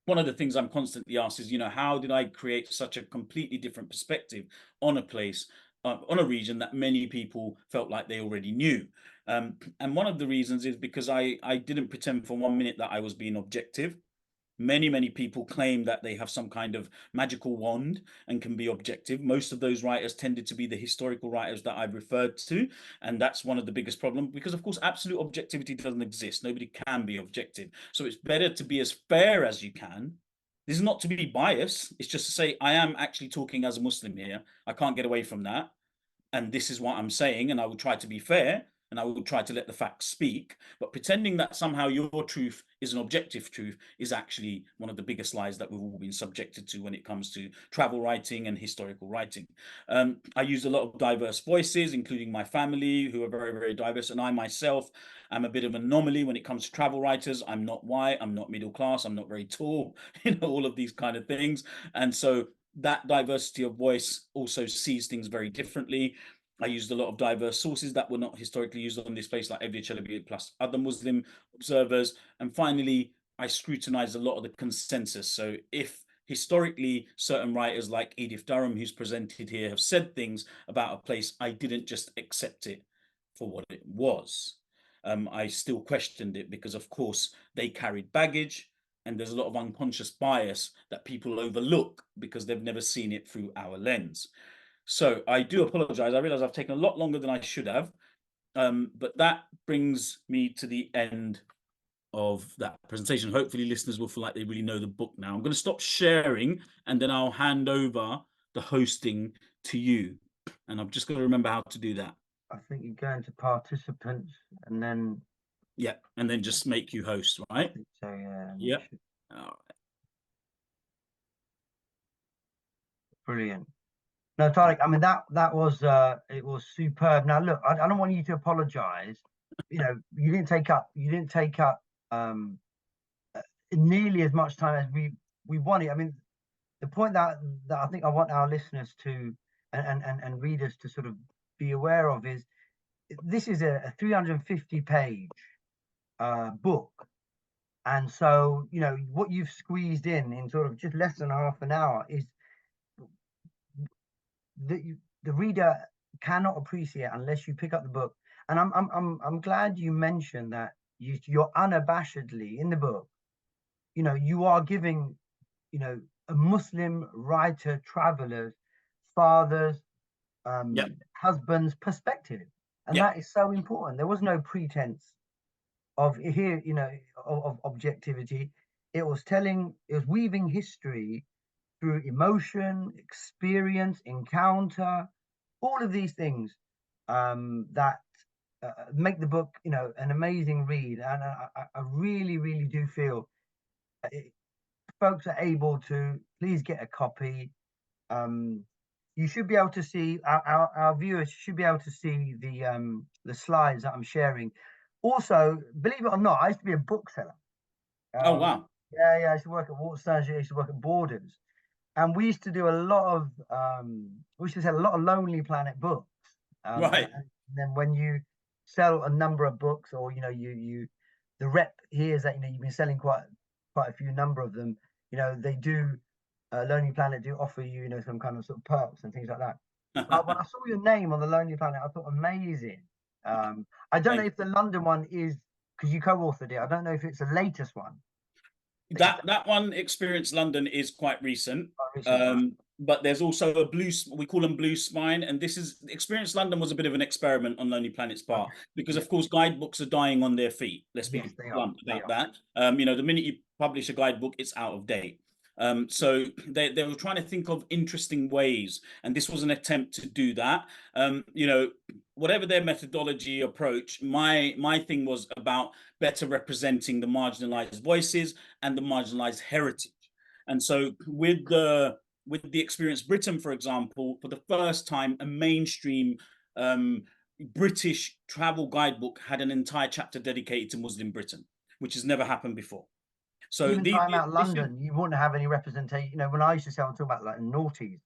C: one of the things I'm constantly asked is, how did I create such a completely different perspective on a place, on a region that many people felt like they already knew? And one of the reasons is because I didn't pretend for 1 minute that I was being objective. Many people claim that they have some kind of magical wand and can be objective. Most of those writers tended to be the historical writers that I've referred to, and that's one of the biggest problems, because of course absolute objectivity doesn't exist. Nobody can be objective, so it's better to be as fair as you can. This is not to be biased, it's just to say I am actually talking as a Muslim here. I can't get away from that, and this is what I'm saying, and I will try to be fair, and I will try to let the facts speak. But pretending that somehow your truth is an objective truth is actually one of the biggest lies that we've all been subjected to when it comes to travel writing and historical writing. I use a lot of diverse voices, including my family, who are very, very diverse, and I myself am a bit of an anomaly when it comes to travel writers. I'm not white, I'm not middle class, I'm not very tall, all of these kind of things. And so that diversity of voice also sees things very differently. I used a lot of diverse sources that were not historically used on this place, like Evliya Çelebi plus other Muslim observers. And finally, I scrutinized a lot of the consensus. So if historically certain writers like Edith Durham, who's presented here, have said things about a place, I didn't just accept it for what it was. I still questioned it because, of course, they carried baggage, and there's a lot of unconscious bias that people overlook because they've never seen it through our lens. So I do apologize. I realize I've taken a lot longer than I should have, but that brings me to the end of that presentation. Hopefully listeners will feel like they really know the book now. I'm going to stop sharing, and then I'll hand over the hosting to you. And I'm just going to remember how to do that.
B: I think you go into participants and then...
C: Yeah, and then just make you host, right?
B: I think so, yeah.
C: Yeah. All right.
B: Brilliant. No, Tharik, I mean, that was it was superb. Now look, I don't want you to apologize. You didn't take up nearly as much time as we wanted. I mean, the point that I think I want our listeners to and readers to sort of be aware of is this is a 350-page book. And so, what you've squeezed in sort of just less than half an hour is the reader cannot appreciate unless you pick up the book. And I'm glad you mentioned that you're unabashedly in the book. You are giving, a Muslim writer, travelers, fathers, husbands perspective, and that is so important. There was no pretense of here, of objectivity. It was weaving history through emotion, experience, encounter, all of these things that make the book, an amazing read. And I really, really do feel folks are able to, please get a copy. You should be able to see, our viewers should be able to see the slides that I'm sharing. Also, believe it or not, I used to be a bookseller.
C: Oh, wow.
B: Yeah, I used to work at Waterstones, I used to work at Borders. And we used to do a lot of, we used to sell a lot of Lonely Planet books.
C: Right.
B: And then when you sell a number of books, or, you know, the rep here is that, you know, you've been selling quite a few number of them, you know, they do, Lonely Planet do offer you, you know, some kind of sort of perks and things like that. But when I saw your name on the Lonely Planet, I thought, amazing. I don't know if the London one is, because you co-authored it, I don't know if it's the latest one.
C: That one, Experience London, is quite recent.
B: Right.
C: But there's also a blue, we call them Blue Spine, and this is Experience London was a bit of an experiment on Lonely Planet's part, because of course guidebooks are dying on their feet. Let's be blunt about that. You know, the minute you publish a guidebook, it's out of date. So they were trying to think of interesting ways, and this was an attempt to do that. You know, whatever their methodology approach, my thing was about better representing the marginalized voices and the marginalized heritage. And so with the Experience Britain, for example, for the first time, a mainstream British travel guidebook had an entire chapter dedicated to Muslim Britain, which has never happened before. So
B: even Time Out London, you wouldn't have any representation. You know, when I used to say, I'm talking about like noughties.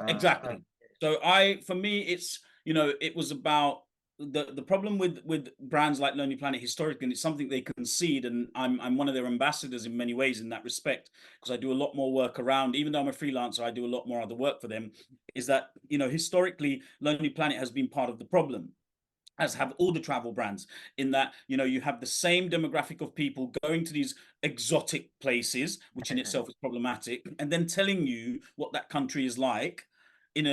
C: Exactly. So for me, it's, you know, it was about the problem with brands like Lonely Planet historically, and it's something they concede, and I'm one of their ambassadors in many ways in that respect, because I do a lot more work around, even though I'm a freelancer, I do a lot more other work for them, is that, you know, historically Lonely Planet has been part of the problem, as have all the travel brands, in that, you know, you have the same demographic of people going to these exotic places, which in itself is problematic, and then telling you what that country is like and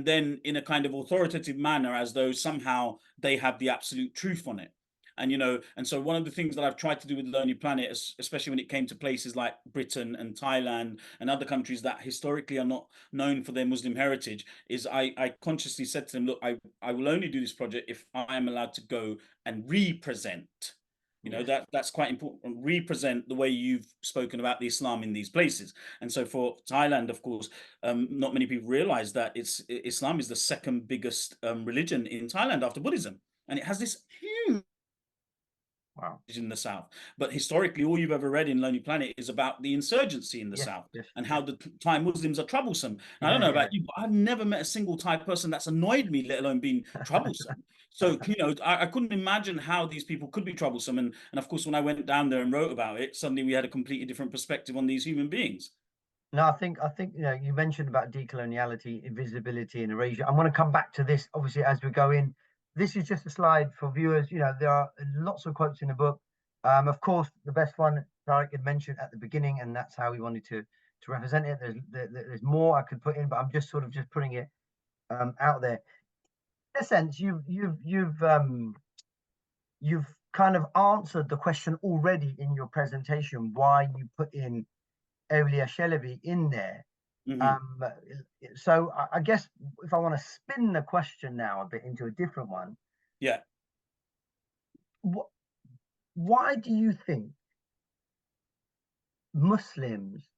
C: then in a kind of authoritative manner, as though somehow they have the absolute truth on it. And, you know, and so one of the things that I've tried to do with Lonely Planet, especially when it came to places like Britain and Thailand and other countries that historically are not known for their Muslim heritage, is I consciously said to them, look, I will only do this project if I am allowed to go and represent. You know, that's quite important. Represent the way you've spoken about the Islam in these places. And so for Thailand, of course, not many people realize that Islam is the second biggest religion in Thailand after Buddhism. And it has this huge in the south. But historically, all you've ever read in Lonely Planet is about the insurgency in the south and how the Thai Muslims are troublesome. I don't know about you, but I've never met a single Thai person that's annoyed me, let alone being troublesome. So, you know, I couldn't imagine how these people could be troublesome. And of course, when I went down there and wrote about it, suddenly we had a completely different perspective on these human beings.
B: No, I think you know, you mentioned about decoloniality, invisibility, and erasure. I'm going to come back to this obviously as we go in. This is just a slide for viewers. You know, there are lots of quotes in the book. Of course, the best one Tharik had mentioned at the beginning, and that's how we wanted to represent it. There's more I could put in, but I'm just sort of just putting it out there. In a sense, you've kind of answered the question already in your presentation, why you put in Awliya Shalabi in there. So I guess if I want to spin the question now a bit into a different one, why do you think Muslims,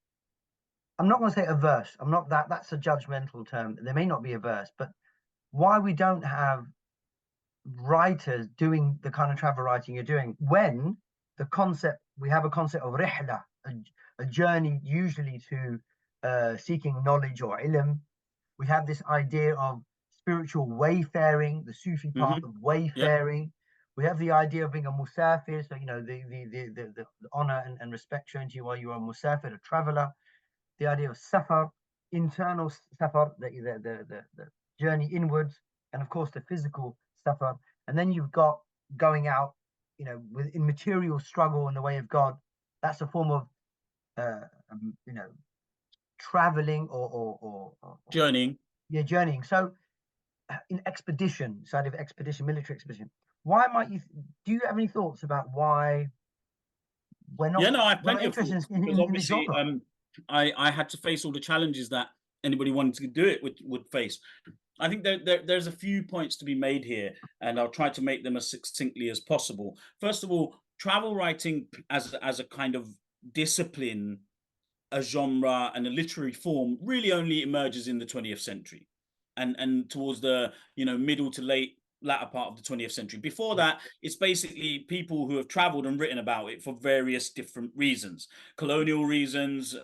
B: I'm not going to say averse, I'm not that's a judgmental term, there may not be averse, but why we don't have writers doing the kind of travel writing you're doing, when we have a concept of rihla, a journey usually to seeking knowledge or ilm. We have this idea of spiritual wayfaring, the Sufi path of wayfaring. We have the idea of being a musafir, so, you know, the honor and respect shown to you while you are a musafir, a traveler. The idea of safar, internal safar, the journey inwards, and of course the physical safar. And then you've got going out, you know, in material struggle in the way of God. That's a form of, you know, traveling or
C: journeying.
B: Yeah, journeying. So in expedition, side of expedition, military expedition, why might you, do you have any thoughts about why we're not?
C: Yeah, no, I have plenty of thoughts, because obviously I had to face all the challenges that anybody wanting to do it would face. I think there's a few points to be made here, and I'll try to make them as succinctly as possible. First of all, travel writing as a kind of discipline, a genre and a literary form really only emerges in the 20th century, and towards the middle to latter part of the 20th century. Before that, it's basically people who have traveled and written about it for various different reasons, colonial reasons.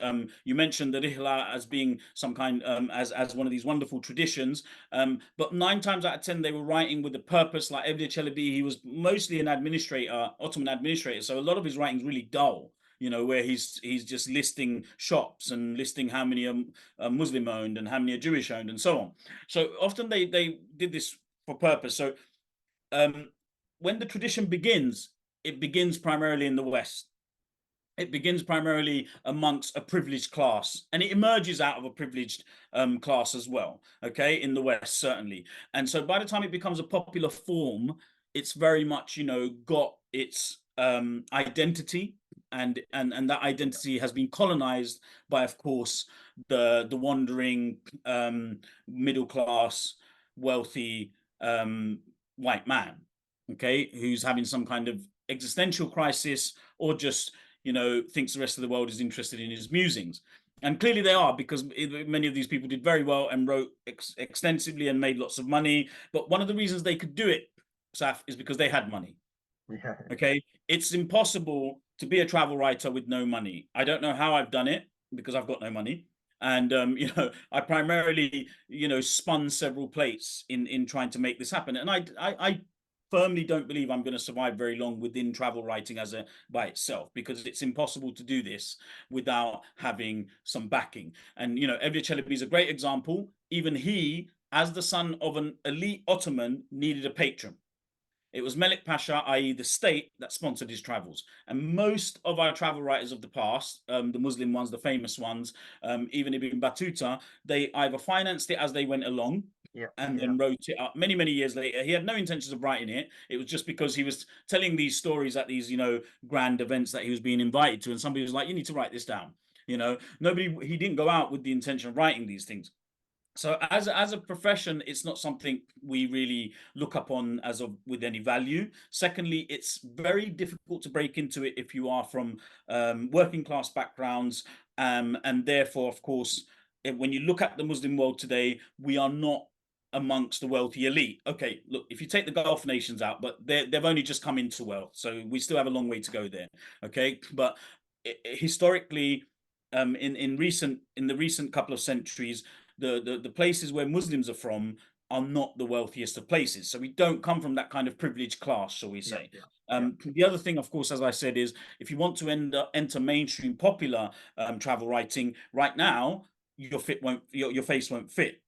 C: You mentioned the rihla as being some kind as one of these wonderful traditions, but 9 times out of 10 they were writing with a purpose. Like Evliya Çelebi, he was mostly an administrator, Ottoman administrator, so a lot of his writing's really dull, where he's just listing shops and listing how many are Muslim owned and how many are Jewish owned and so on. So often they did this for purpose. So when the tradition begins, it begins primarily in the West. It begins primarily amongst a privileged class, and it emerges out of a privileged class as well, okay, in the West, certainly. And so by the time it becomes a popular form, it's very much, got its identity, and that identity has been colonized by, of course, the wandering middle class, wealthy white man, okay, who's having some kind of existential crisis, or just thinks the rest of the world is interested in his musings. And clearly they are, because many of these people did very well and wrote extensively and made lots of money. But one of the reasons they could do it, Saf, is because they had money.
B: Yeah.
C: Okay, it's impossible to be a travel writer with no money. I don't know how I've done it, because I've got no money. And I primarily spun several plates in trying to make this happen. And I firmly don't believe I'm going to survive very long within travel writing by itself, because it's impossible to do this without having some backing. And Evliya Çelebi is a great example. Even he, as the son of an elite Ottoman, needed a patron. It was Melik Pasha, i.e. the state, that sponsored his travels. And most of our travel writers of the past, the Muslim ones, the famous ones, even Ibn Battuta, they either financed it as they went along, and then wrote it up many, many years later. He had no intentions of writing it. It was just because he was telling these stories at these, grand events that he was being invited to. And somebody was like, you need to write this down. He didn't go out with the intention of writing these things. So as a profession, it's not something we really look upon with any value. Secondly, it's very difficult to break into it if you are from working class backgrounds, and therefore, of course, when you look at the Muslim world today, we are not amongst the wealthy elite. Okay, look, if you take the Gulf nations out, but they've only just come into wealth, so we still have a long way to go there. Okay, but historically, in the recent couple of centuries, the places where Muslims are from are not the wealthiest of places. So we don't come from that kind of privileged class, shall we say. The other thing, of course, as I said, is if you want to enter mainstream popular travel writing right now, your face won't fit.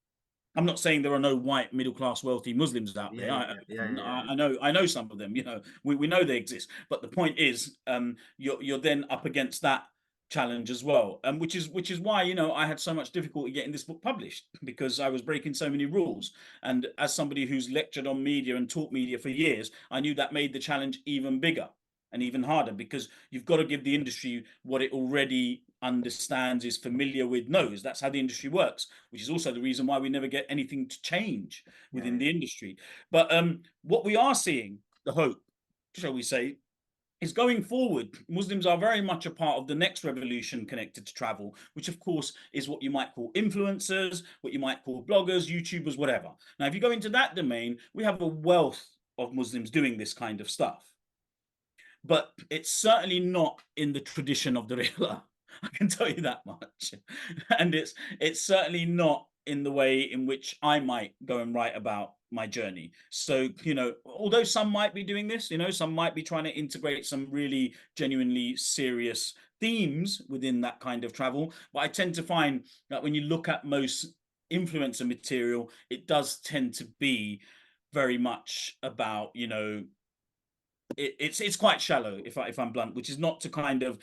C: I'm not saying there are no white middle class wealthy Muslims out there. I know some of them. We know they exist. But the point is, you're then up against that challenge as well, which is why I had so much difficulty getting this book published, because I was breaking so many rules. And as somebody who's lectured on media and taught media for years, I knew that made the challenge even bigger and even harder, because you've got to give the industry what it already understands, is familiar with, knows. That's how the industry works, which is also the reason why we never get anything to change within the industry. But what we are seeing, the hope, shall we say, is going forward, Muslims are very much a part of the next revolution connected to travel, which of course is what you might call influencers, what you might call bloggers, YouTubers, whatever. Now, if you go into that domain, we have a wealth of Muslims doing this kind of stuff. But it's certainly not in the tradition of the Rihla, I can tell you that much. And it's certainly not in the way in which I might go and write about my journey. So, although some might be doing this, some might be trying to integrate some really genuinely serious themes within that kind of travel. But I tend to find that when you look at most influencer material, it does tend to be very much about, it's quite shallow, if I'm blunt, which is not to kind of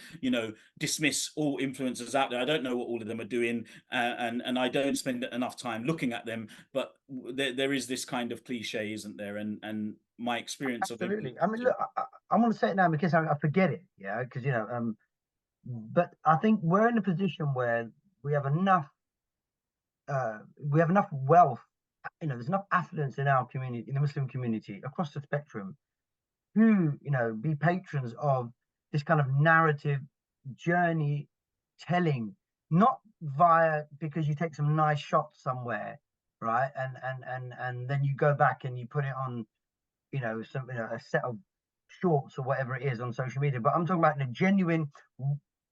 C: dismiss all influencers out there. I don't know what all of them are doing, and I don't spend enough time looking at them, but there is this kind of cliche, isn't there? And my experience
B: absolutely. I mean, look, I want to say it now because I forget it, because but I think we're in a position where we have enough wealth, there's enough affluence in our community, in the Muslim community across the spectrum, who be patrons of this kind of narrative journey telling, not via because you take some nice shots somewhere, right, and then you go back and you put it on, you know, some, you know, a set of shorts or whatever it is on social media. But I'm talking about the genuine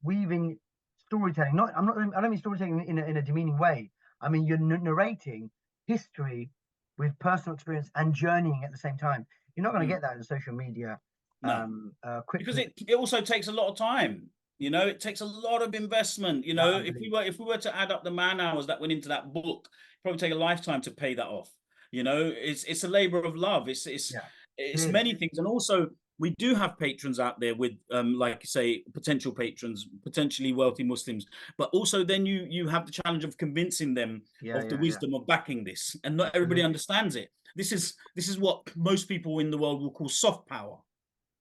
B: weaving storytelling. Not, I don't mean storytelling in a demeaning way. I mean, you're narrating history with personal experience and journeying at the same time. You're not going to get that in social media.
C: No,
B: Quickly.
C: because it also takes a lot of time. You know, it takes a lot of investment. You know, if we were to add up the man hours that went into that book, probably take a lifetime to pay that off. You know, it's a labor of love. It's many things, and also we do have patrons out there with, like you say, potential patrons, potentially wealthy Muslims, but also then you have the challenge of convincing them of the wisdom of backing this, and not everybody understands it. This is what most people in the world will call soft power.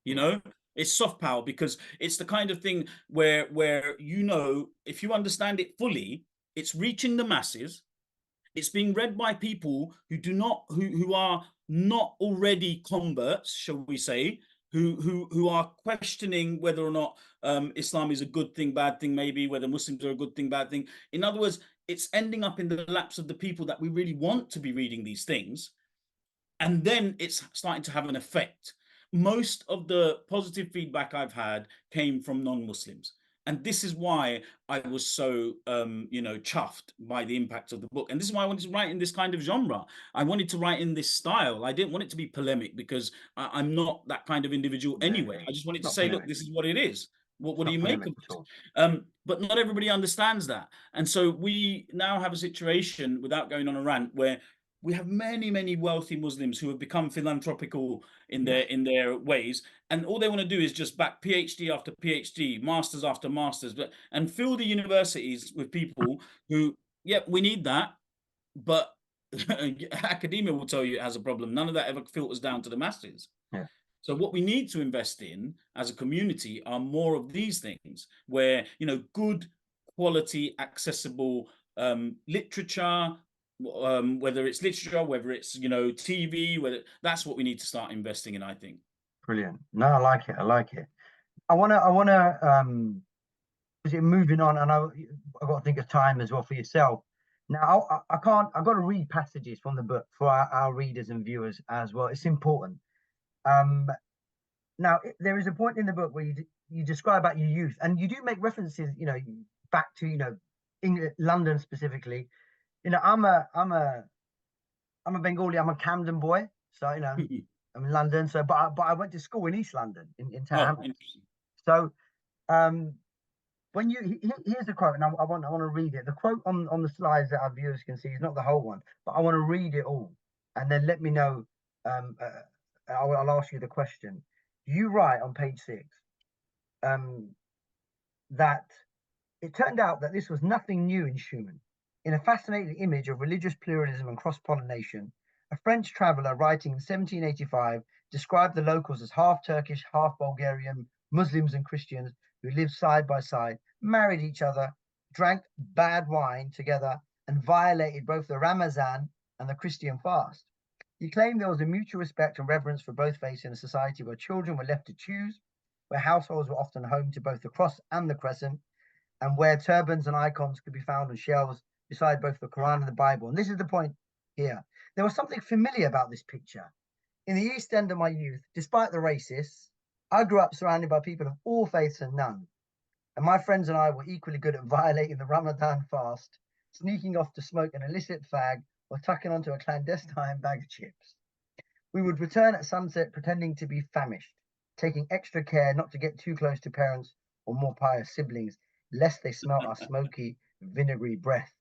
C: You know, it's soft power because it's the kind of thing where you know, if you understand it fully, it's reaching the masses. It's being read by people who are not already converts, shall we say, who are questioning whether or not Islam is a good thing, bad thing, maybe whether Muslims are a good thing, bad thing. In other words, it's ending up in the laps of the people that we really want to be reading these things, and then it's starting to have an effect. Most of the positive feedback I've had came from non-Muslims. And this is why I was so, chuffed by the impact of the book. And this is why I wanted to write in this kind of genre. I wanted to write in this style. I didn't want it to be polemic because I'm not that kind of individual anyway. I just wanted to say, look, this is what it is. What do you make of it? But not everybody understands that. And so we now have a situation, without going on a rant, where we have many wealthy Muslims who have become philanthropical in their ways, and all they want to do is just back PhD after PhD, masters after masters, and fill the universities with people who, we need that, but academia will tell you it has a problem. None of that ever filters down to the masses. So what we need to invest in as a community are more of these things, where, you know, good quality, accessible literature. Whether it's literature, whether it's, you know, TV, whether that's what we need to start investing in, I think.
B: Brilliant. No, I like it. I wanna moving on, and I've got to think of time as well for yourself. Now, I've got to read passages from the book for our readers and viewers as well. It's important. Now, there is a point in the book where you describe about your youth, and you do make references, you know, back to, you know, London specifically. You know, I'm a Bengali. I'm a Camden boy, so you know, I'm in London. So, but I went to school in East London in Tower Hamlets. So, when here's the quote, and I want to read it. The quote on the slides that our viewers can see is not the whole one, but I want to read it all, and then let me know. I'll ask you the question. You write on page 6 that it turned out that this was nothing new in Schumann. In a fascinating image of religious pluralism and cross-pollination, a French traveller writing in 1785 described the locals as half Turkish, half Bulgarian, Muslims and Christians who lived side by side, married each other, drank bad wine together, and violated both the Ramazan and the Christian fast. He claimed there was a mutual respect and reverence for both faiths in a society where children were left to choose, where households were often home to both the cross and the crescent, and where turbans and icons could be found on shelves beside both the Quran and the Bible. And this is the point here. There was something familiar about this picture. In the East End of my youth, despite the racists, I grew up surrounded by people of all faiths and none. And my friends and I were equally good at violating the Ramadan fast, sneaking off to smoke an illicit fag, or tucking onto a clandestine bag of chips. We would return at sunset pretending to be famished, taking extra care not to get too close to parents or more pious siblings, lest they smelt our smoky, vinegary breath.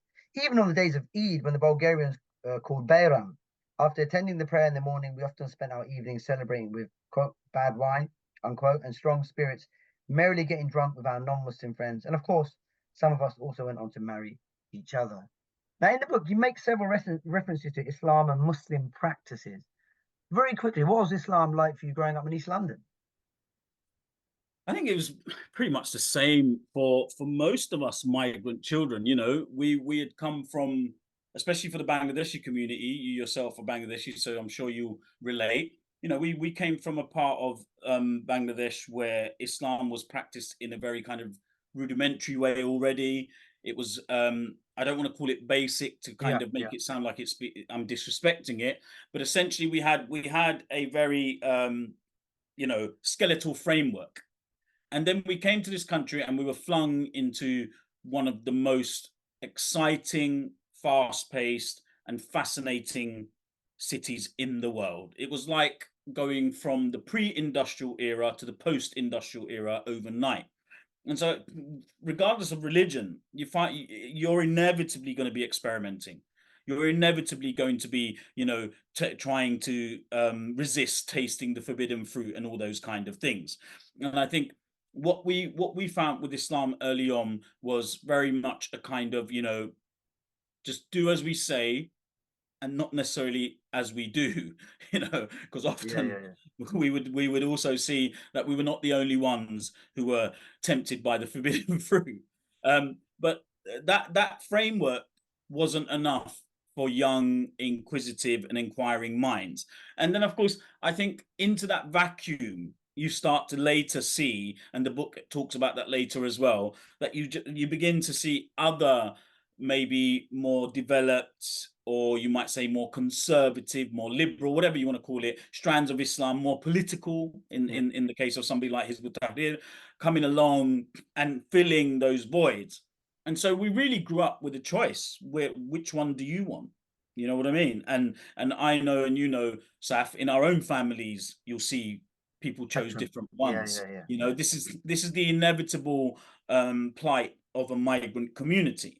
B: Even on the days of Eid, when the Bulgarians called Bayram, after attending the prayer in the morning, we often spent our evenings celebrating with, quote, bad wine, unquote, and strong spirits, merrily getting drunk with our non-Muslim friends. And of course, some of us also went on to marry each other. Now, in the book, you make several references to Islam and Muslim practices. Very quickly, what was Islam like for you growing up in East London?
C: I think it was pretty much the same for most of us migrant children. You know, we had come from, especially for the Bangladeshi community, you yourself are Bangladeshi, so I'm sure you relate. You know, we came from a part of Bangladesh where Islam was practiced in a very kind of rudimentary way already. It was I don't want to call it basic to kind of make it sound like I'm disrespecting it, but essentially we had a very skeletal framework. And then we came to this country and we were flung into one of the most exciting, fast-paced and fascinating cities in the world. It was like going from the pre-industrial era to the post-industrial era overnight. And so regardless of religion, you're inevitably going to be experimenting. You're inevitably going to be, trying to resist tasting the forbidden fruit and all those kind of things. And I think what we found with Islam early on was very much a kind of, just do as we say and not necessarily as we do, because often we would also see that we were not the only ones who were tempted by the forbidden fruit. But that framework wasn't enough for young, inquisitive and inquiring minds. And then, of course, I think into that vacuum, you start to later see, and the book talks about that later as well, that you begin to see other maybe more developed, or you might say more conservative, more liberal, whatever you want to call it, strands of Islam, more political in the case of somebody like Hizb ut-Tahrir, coming along and filling those voids. And so we really grew up with a choice. Which one do you want? You know what I mean? And I know, and Saf, in our own families, you'll see people chose different ones. This is the inevitable plight of a migrant community.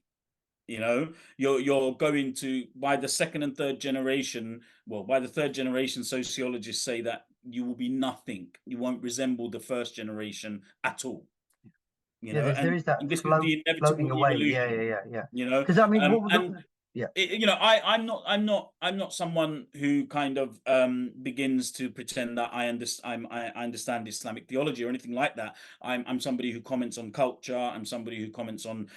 C: You're going to, by the second and third generation, by the third generation, sociologists say that you will be nothing. You won't resemble the first generation at all.
B: There is that
C: this is the inevitable
B: away.
C: evolution.
B: Because I mean,
C: I'm not someone who kind of begins to pretend that I understand Islamic theology or anything like that. I'm somebody who comments on culture. I'm somebody who comments on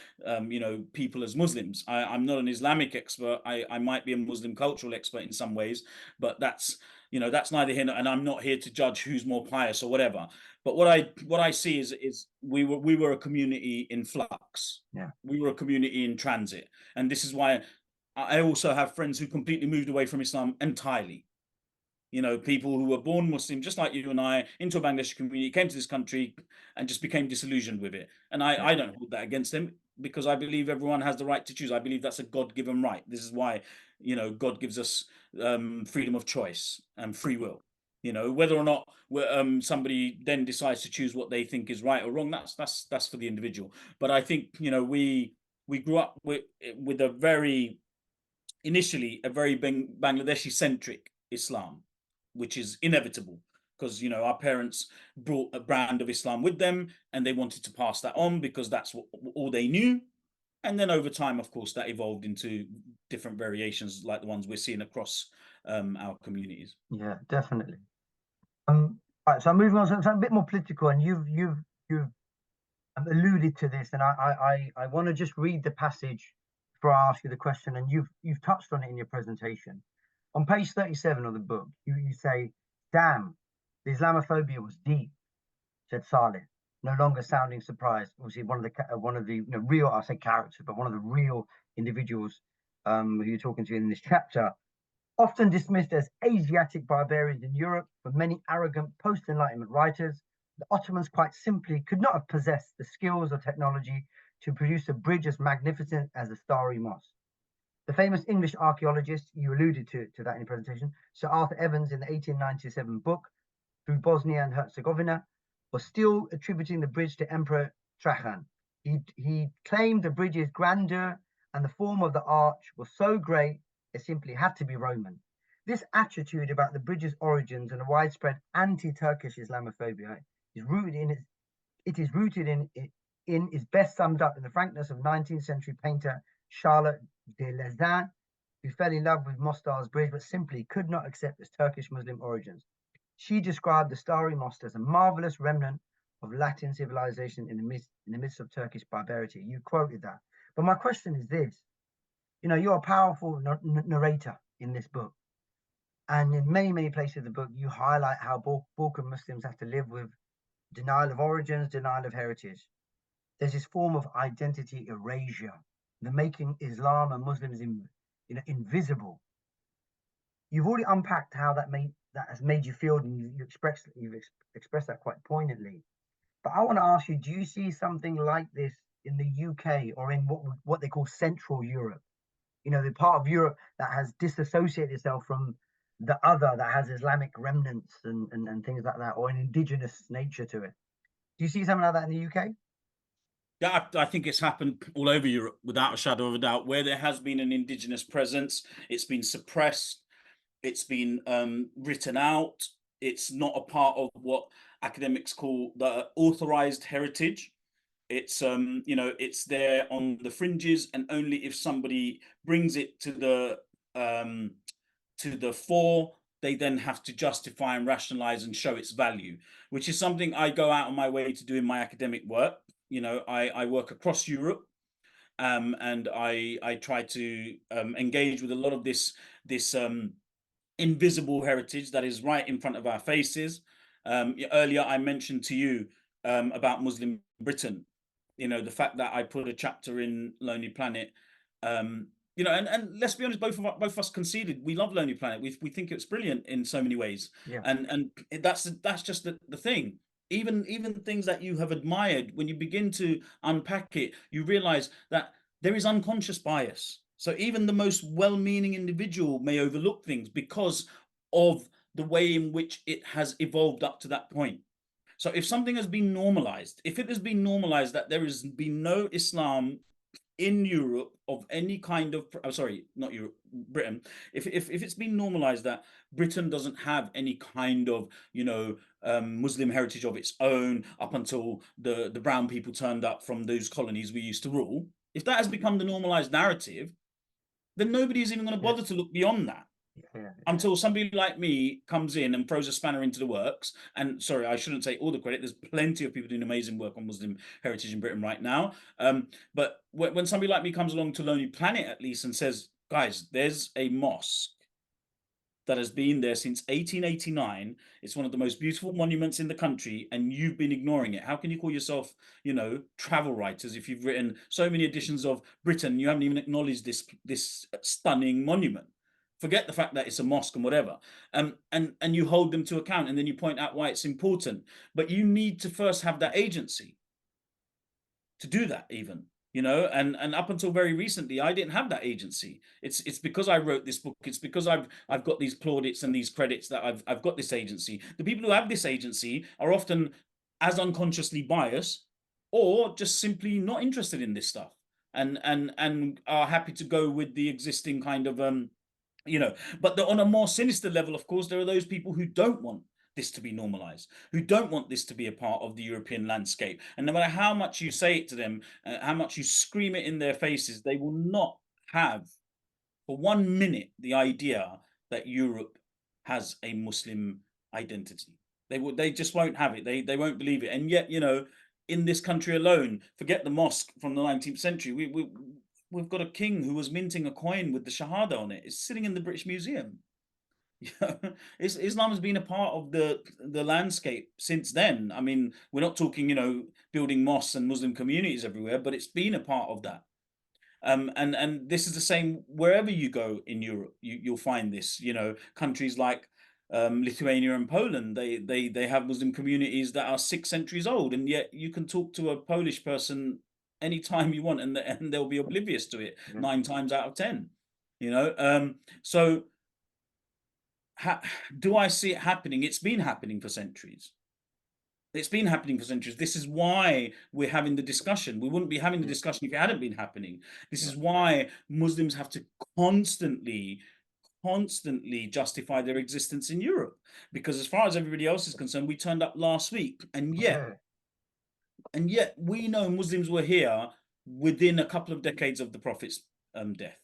C: people as Muslims. I'm not an Islamic expert. I might be a Muslim cultural expert in some ways, but that's neither here, and I'm not here to judge who's more pious or whatever. But what I see is we were a community in flux. We were a community in transit, and this is why I also have friends who completely moved away from Islam entirely. People who were born Muslim, just like you and I, into a Bangladeshi community, came to this country and just became disillusioned with it. And I don't hold that against them, because I believe everyone has the right to choose. I believe that's a God-given right. This is why, God gives us freedom of choice and free will. Whether or not somebody then decides to choose what they think is right or wrong, that's for the individual. But I think, we grew up with initially a very Bangladeshi-centric Islam, which is inevitable, because our parents brought a brand of Islam with them and they wanted to pass that on because that's all they knew. And then over time, of course, that evolved into different variations like the ones we're seeing across our communities.
B: Yeah, definitely. Right, so I'm moving on to something a bit more political, and you've alluded to this, and I want to just read the passage before I ask you the question, and you've touched on it in your presentation. On page 37 of the book, you say, "Damn, the Islamophobia was deep," said Saleh, no longer sounding surprised. Obviously, one of the real, I say characters, but one of the real individuals who you're talking to in this chapter. Often dismissed as Asiatic barbarians in Europe, for many arrogant post-Enlightenment writers, the Ottomans quite simply could not have possessed the skills or technology to produce a bridge as magnificent as the Starry Mosque. The famous English archaeologist, you alluded to that in your presentation, Sir Arthur Evans, in the 1897 book, Through Bosnia and Herzegovina, was still attributing the bridge to Emperor Trajan. He claimed the bridge's grandeur and the form of the arch was so great it simply had to be Roman. This attitude about the bridge's origins and a widespread anti-Turkish Islamophobia is best summed up in the frankness of 19th century painter Charlotte de Lezin, who fell in love with Mostar's bridge but simply could not accept its Turkish Muslim origins. She described the Starry Mosque as a marvelous remnant of Latin civilization in the midst of Turkish barbarity. You quoted that. But my question is this. You're a powerful narrator in this book. And in many, many places of the book, you highlight how Balkan Muslims have to live with denial of origins, denial of heritage. there's this form of identity erasure, the making Islam and Muslims invisible. You've already unpacked how that has made you feel, and you've expressed that quite poignantly. But I want to ask you, do you see something like this in the UK or in what they call Central Europe? You know, the part of Europe that has disassociated itself from the other, that has Islamic remnants and things like that, or an indigenous nature to it. Do you see something like that in the UK?
C: Yeah, I think it's happened all over Europe without a shadow of a doubt. Where there has been an indigenous presence, it's been suppressed, it's been written out. It's not a part of what academics call the authorized heritage. It's it's there on the fringes, and only if somebody brings it to the fore, they then have to justify and rationalize and show its value, which is something I go out on my way to do in my academic work. I work across Europe, and I try to engage with a lot of this invisible heritage that is right in front of our faces. Earlier, I mentioned to you about Muslim Britain. The fact that I put a chapter in Lonely Planet. And let's be honest, both of us conceded we love Lonely Planet. We think it's brilliant in so many ways.
B: Yeah.
C: And that's just the thing. Even things that you have admired, when you begin to unpack it, you realize that there is unconscious bias. So even the most well-meaning individual may overlook things because of the way in which it has evolved up to that point. So if something has been normalized, if it has been normalized that there has been no Islam in Europe of any kind of, sorry, not Europe, Britain, if it's been normalized that Britain doesn't have any kind of, Muslim heritage of its own up until the brown people turned up from those colonies we used to rule, if that has become the normalized narrative, then nobody's even going to bother to look beyond that. Until somebody like me comes in and throws a spanner into the works. And sorry, I shouldn't take all the credit. There's plenty of people doing amazing work on Muslim heritage in Britain right now. But when somebody like me comes along to Lonely Planet, at least, and says, guys, there's a mosque that has been there since 1889. It's one of the most beautiful monuments in the country, and you've been ignoring it. How can you call yourself, travel writers if you've written so many editions of Britain? You haven't even acknowledged this stunning monument. Forget the fact that it's a mosque and whatever. And you hold them to account, and then you point out why it's important. But you need to first have that agency to do that, even. And up until very recently, I didn't have that agency. It's because I wrote this book. It's because I've got these plaudits and these credits that I've got this agency. The people who have this agency are often as unconsciously biased, or just simply not interested in this stuff, and are happy to go with the existing kind of But on a more sinister level, of course, there are those people who don't want this to be normalized, who don't want this to be a part of the European landscape. And no matter how much you say it to them, how much you scream it in their faces, they will not have for 1 minute the idea that Europe has a Muslim identity. They just won't have it. They won't believe it. And yet, in this country alone, forget the mosque from the 19th century, we've got a king who was minting a coin with the Shahada on it. It's sitting in the British Museum. Islam has been a part of the landscape since then. I mean, we're not talking, building mosques and Muslim communities everywhere, but it's been a part of that. And this is the same wherever you go in Europe. You'll find this. Countries like Lithuania and Poland, they have Muslim communities that are 6 centuries old, and yet you can talk to a Polish person anytime you want, and they'll be oblivious to it 9 times out of 10. So do I see it happening? It's been happening for centuries. It's been happening for centuries. This is why we're having the discussion. We wouldn't be having the discussion if it hadn't been happening. This is why Muslims have to constantly justify their existence in Europe, because as far as everybody else is concerned, we turned up last week, and yet we know Muslims were here within a couple of decades of the Prophet's death.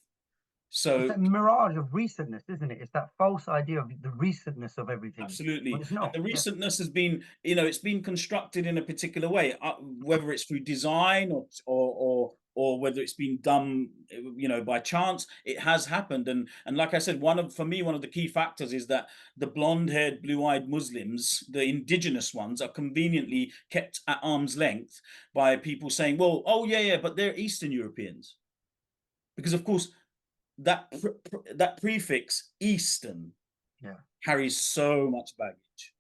C: So
B: it's that mirage of recentness, isn't it? It's that false idea of the recentness of everything.
C: Absolutely.
B: It's not.
C: And the recentness has been, it's been constructed in a particular way, whether it's through design or or whether it's been done, by chance, it has happened. And like I said, for me, one of the key factors is that the blonde-haired, blue-eyed Muslims, the indigenous ones, are conveniently kept at arm's length by people saying, well, oh yeah, but they're Eastern Europeans. Because of course, that prefix Eastern carries so much baggage.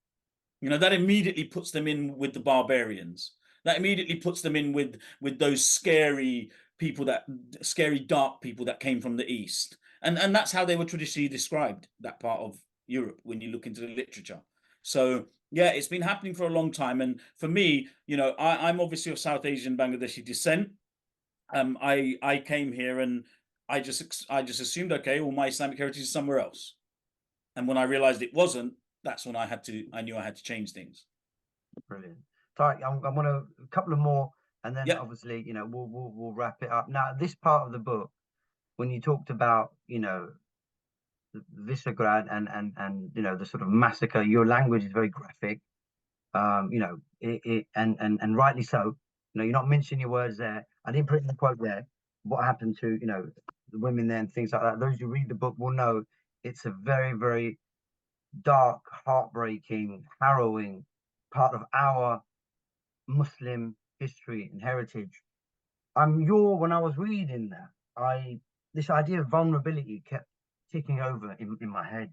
C: That immediately puts them in with the barbarians. That immediately puts them in with those scary people, scary dark people that came from the East. And that's how they were traditionally described, that part of Europe, when you look into the literature. So yeah, it's been happening for a long time. And for me, I'm obviously of South Asian Bangladeshi descent. I came here and I just assumed, okay, well, my Islamic heritage is somewhere else. And when I realized it wasn't, that's when I knew I had to change things.
B: Brilliant. Tharik, I'm going to a couple of more, and then
C: Yep.
B: obviously, we'll wrap it up. Now, this part of the book, when you talked about, Visegrad and the sort of massacre, your language is very graphic. And rightly so. You're not mincing your words there. I didn't put in the quote there. What happened to the women there and things like that. Those who read the book will know it's a very, very dark, heartbreaking, harrowing part of our Muslim history and heritage. When I was reading that, this idea of vulnerability kept ticking over in my head.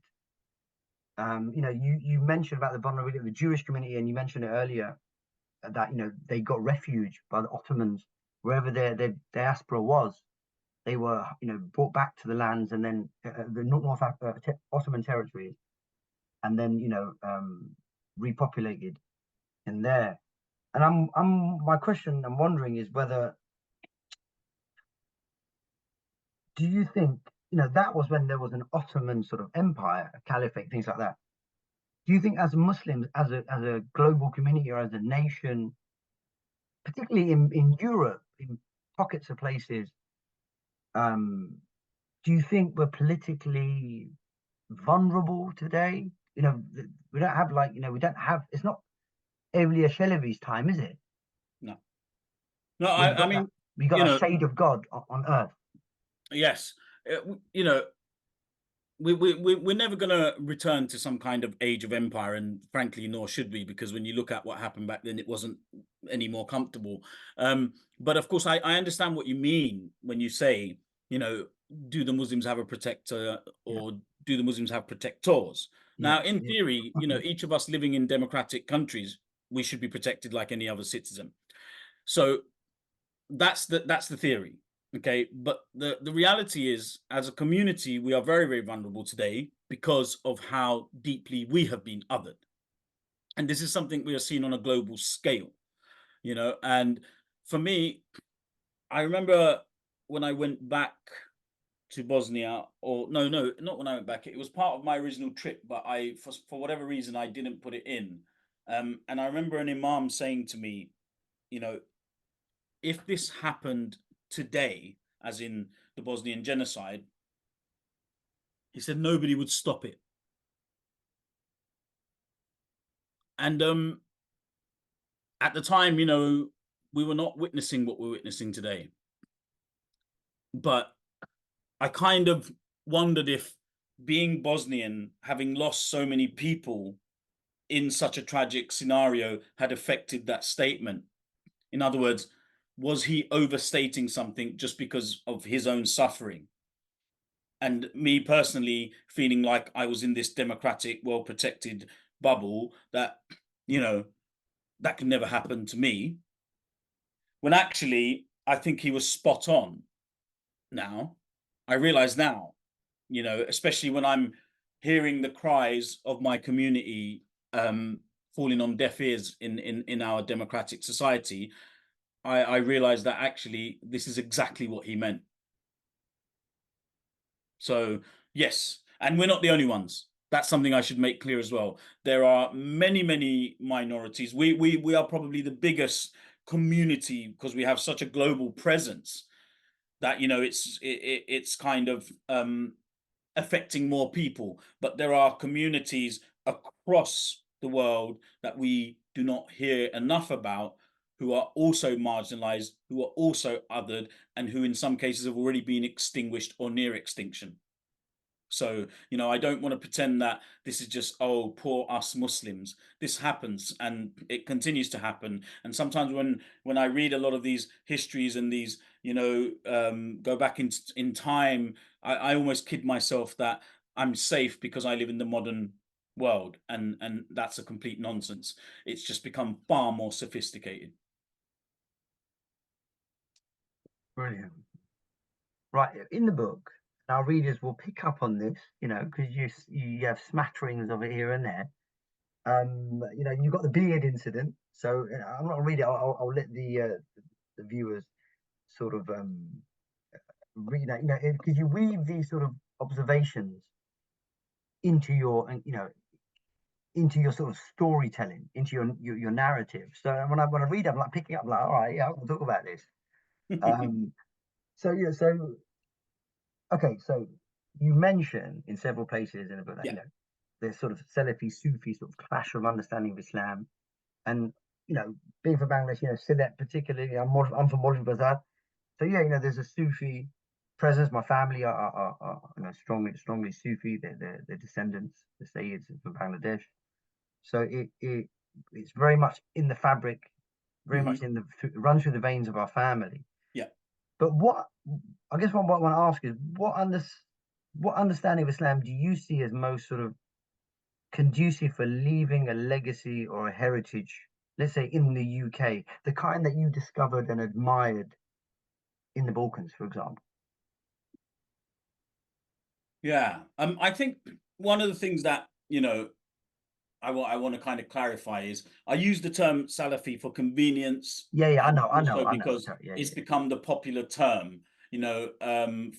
B: You mentioned about the vulnerability of the Jewish community, and you mentioned it earlier that they got refuge by the Ottomans wherever their diaspora was. They were brought back to the lands, and then the North Ottoman territories, and then repopulated in there. And my question I'm wondering is whether, do you think that was when there was an Ottoman sort of empire, a caliphate, things like that? Do you think as Muslims, as a global community or as a nation, particularly in Europe, in pockets of places, do you think we're politically vulnerable today? We don't have it's not Evliya Shelevi's time, is it?
C: No,
B: I mean, we got a shade of God on earth.
C: Yes, we're never going to return to some kind of age of empire, and frankly, nor should we, because when you look at what happened back then, it wasn't any more comfortable. But of course, I understand what you mean when you say, do the Muslims have a protector, or do the Muslims have protectors? Now, in theory, each of us living in democratic countries, we should be protected like any other citizen. So that's the theory. Okay, but the reality is, as a community, we are very, very vulnerable today because of how deeply we have been othered. And this is something we are seeing on a global scale, and for me, I remember when I went back to Bosnia, or no, not when I went back. It was part of my original trip, but for whatever reason, I didn't put it in. And I remember an imam saying to me, if this happened today, as in the Bosnian genocide, he said nobody would stop it. And at the time, we were not witnessing what we're witnessing today. But I kind of wondered if being Bosnian, having lost so many people in such a tragic scenario, had affected that statement. In other words, was he overstating something just because of his own suffering? And me personally feeling like I was in this democratic, well-protected bubble that, that could never happen to me. When actually, I think he was spot on. Now, I realize now, especially when I'm hearing the cries of my community falling on deaf ears in our democratic society, I realize that actually this is exactly what he meant. So yes, and we're not the only ones. That's something I should make clear as well. There are many, many minorities. We are probably the biggest community because we have such a global presence that it's kind of affecting more people. But there are communities across the world that we do not hear enough about, who are also marginalized, who are also othered, and who in some cases have already been extinguished or near extinction. So, you know, I don't want to pretend that this is just, oh, poor us Muslims. This happens and it continues to happen. And sometimes when I read a lot of these histories and these, you know, go back in time, I almost kid myself that I'm safe because I live in the modern world, and that's a complete nonsense. It's just become far more sophisticated.
B: Brilliant. Right, in the book, our readers will pick up on this, you know, because you have smatterings of it here and there. You know, you've got the beard incident, so you know, I'm not reading it. I'll let the viewers sort of read that, you know, because you weave these sort of observations into your, and you know, into your sort of storytelling, into your narrative. So when I read it, I'm like picking up, like, all right, yeah, I'll talk about this. So yeah, so okay, so you mention in several places in the book that,
C: Yeah.
B: you know, there's sort of Salafi Sufi sort of clash of understanding of Islam, and you know, being from Bangladesh, you know, Sylhet particularly, I'm from Moulin Bazaar, so yeah, you know, there's a Sufi presence. My family are you know, strongly Sufi. They're descendants, the Sayyids from Bangladesh. So it's very much in the fabric, very much in the runs through the veins of our family.
C: Yeah.
B: But what I guess what I want to ask is what understanding of Islam do you see as most sort of conducive for leaving a legacy or a heritage, let's say in the UK, the kind that you discovered and admired in the Balkans, for example?
C: Yeah. I think one of the things that, you know, I want to kind of clarify is I use the term Salafi for convenience,
B: Yeah, I
C: and
B: know.
C: also because
B: Sorry, yeah,
C: it's
B: yeah.
C: become the popular term, you know,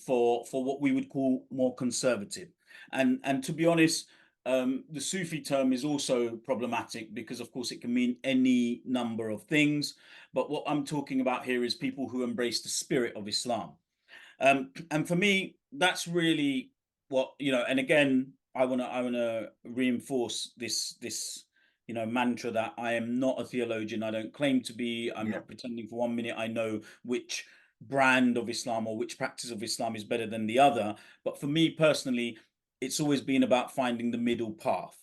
C: for what we would call more conservative. And to be honest, the Sufi term is also problematic because, of course, it can mean any number of things. But what I'm talking about here is people who embrace the spirit of Islam. And for me, that's really what, you know, and again, I wanna reinforce this, you know, mantra that I am not a theologian. I don't claim to be. I'm
B: Yeah.
C: not pretending for 1 minute I know which brand of Islam or which practice of Islam is better than the other. But for me personally, it's always been about finding the middle path,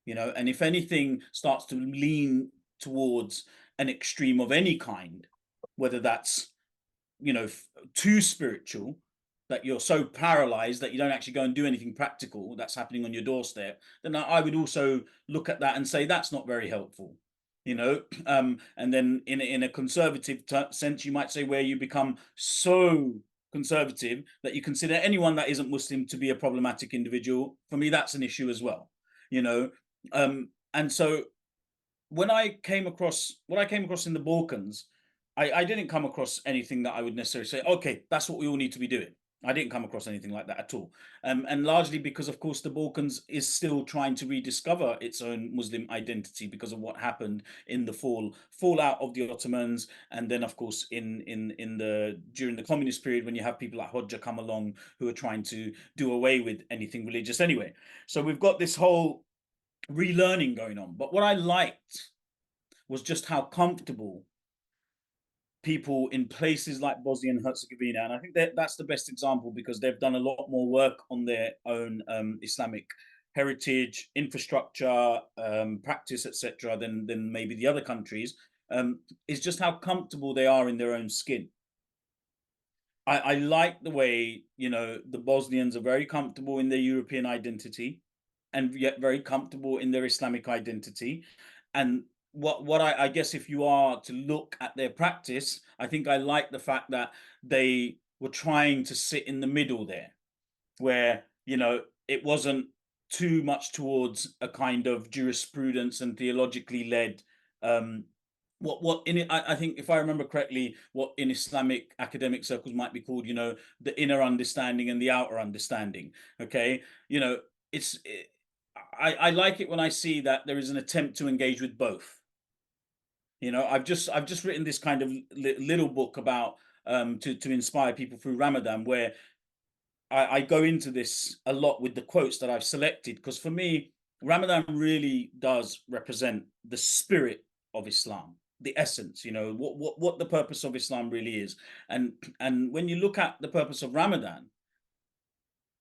C: you know, and if anything starts to lean towards an extreme of any kind, whether that's, you know, too spiritual, that you're so paralyzed that you don't actually go and do anything practical that's happening on your doorstep, then I would also look at that and say that's not very helpful, you know. And then in a conservative sense, you might say where you become so conservative that you consider anyone that isn't Muslim to be a problematic individual. For me, that's an issue as well, you know. And so when I came across what I came across in the Balkans, I didn't come across anything that I would necessarily say, okay, that's what we all need to be doing. I didn't come across anything like that at all. And largely because, of course, the Balkans is still trying to rediscover its own Muslim identity because of what happened in the fallout of the Ottomans. And then, of course, during the communist period, when you have people like Hoxha come along who are trying to do away with anything religious anyway. So we've got this whole relearning going on. But what I liked was just how comfortable people in places like Bosnia and Herzegovina, and I think that's the best example because they've done a lot more work on their own Islamic heritage, infrastructure, practice, etc., than maybe the other countries. Is just how comfortable they are in their own skin. I like the way, you know, the Bosnians are very comfortable in their European identity and yet very comfortable in their Islamic identity. And what I guess if you are to look at their practice, I think I like the fact that they were trying to sit in the middle there, where, you know, it wasn't too much towards a kind of jurisprudence and theologically led what in it, I think if I remember correctly, what in Islamic academic circles might be called, you know, the inner understanding and the outer understanding. Okay, you know, I like it when I see that there is an attempt to engage with both. You know, I've just written this kind of little book about to inspire people through Ramadan, where I go into this a lot with the quotes that I've selected, because for me, Ramadan really does represent the spirit of Islam, the essence, you know, what the purpose of Islam really is. And when you look at the purpose of Ramadan,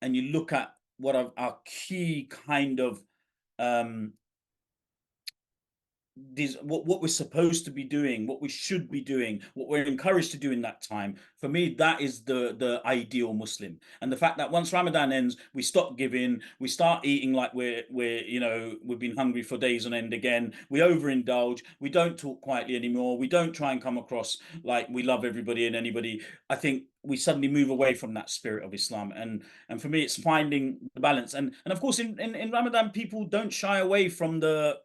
C: and you look at what are our key kind of um these what we're supposed to be doing, what we should be doing, what we're encouraged to do in that time, for me that is the ideal Muslim. And the fact that once Ramadan ends, we stop giving, we start eating like we're you know, we've been hungry for days on end again, we overindulge, we don't talk quietly anymore, we don't try and come across like we love everybody and anybody. I think we suddenly move away from that spirit of Islam. And for me it's finding the balance. And of course in Ramadan, people don't shy away from the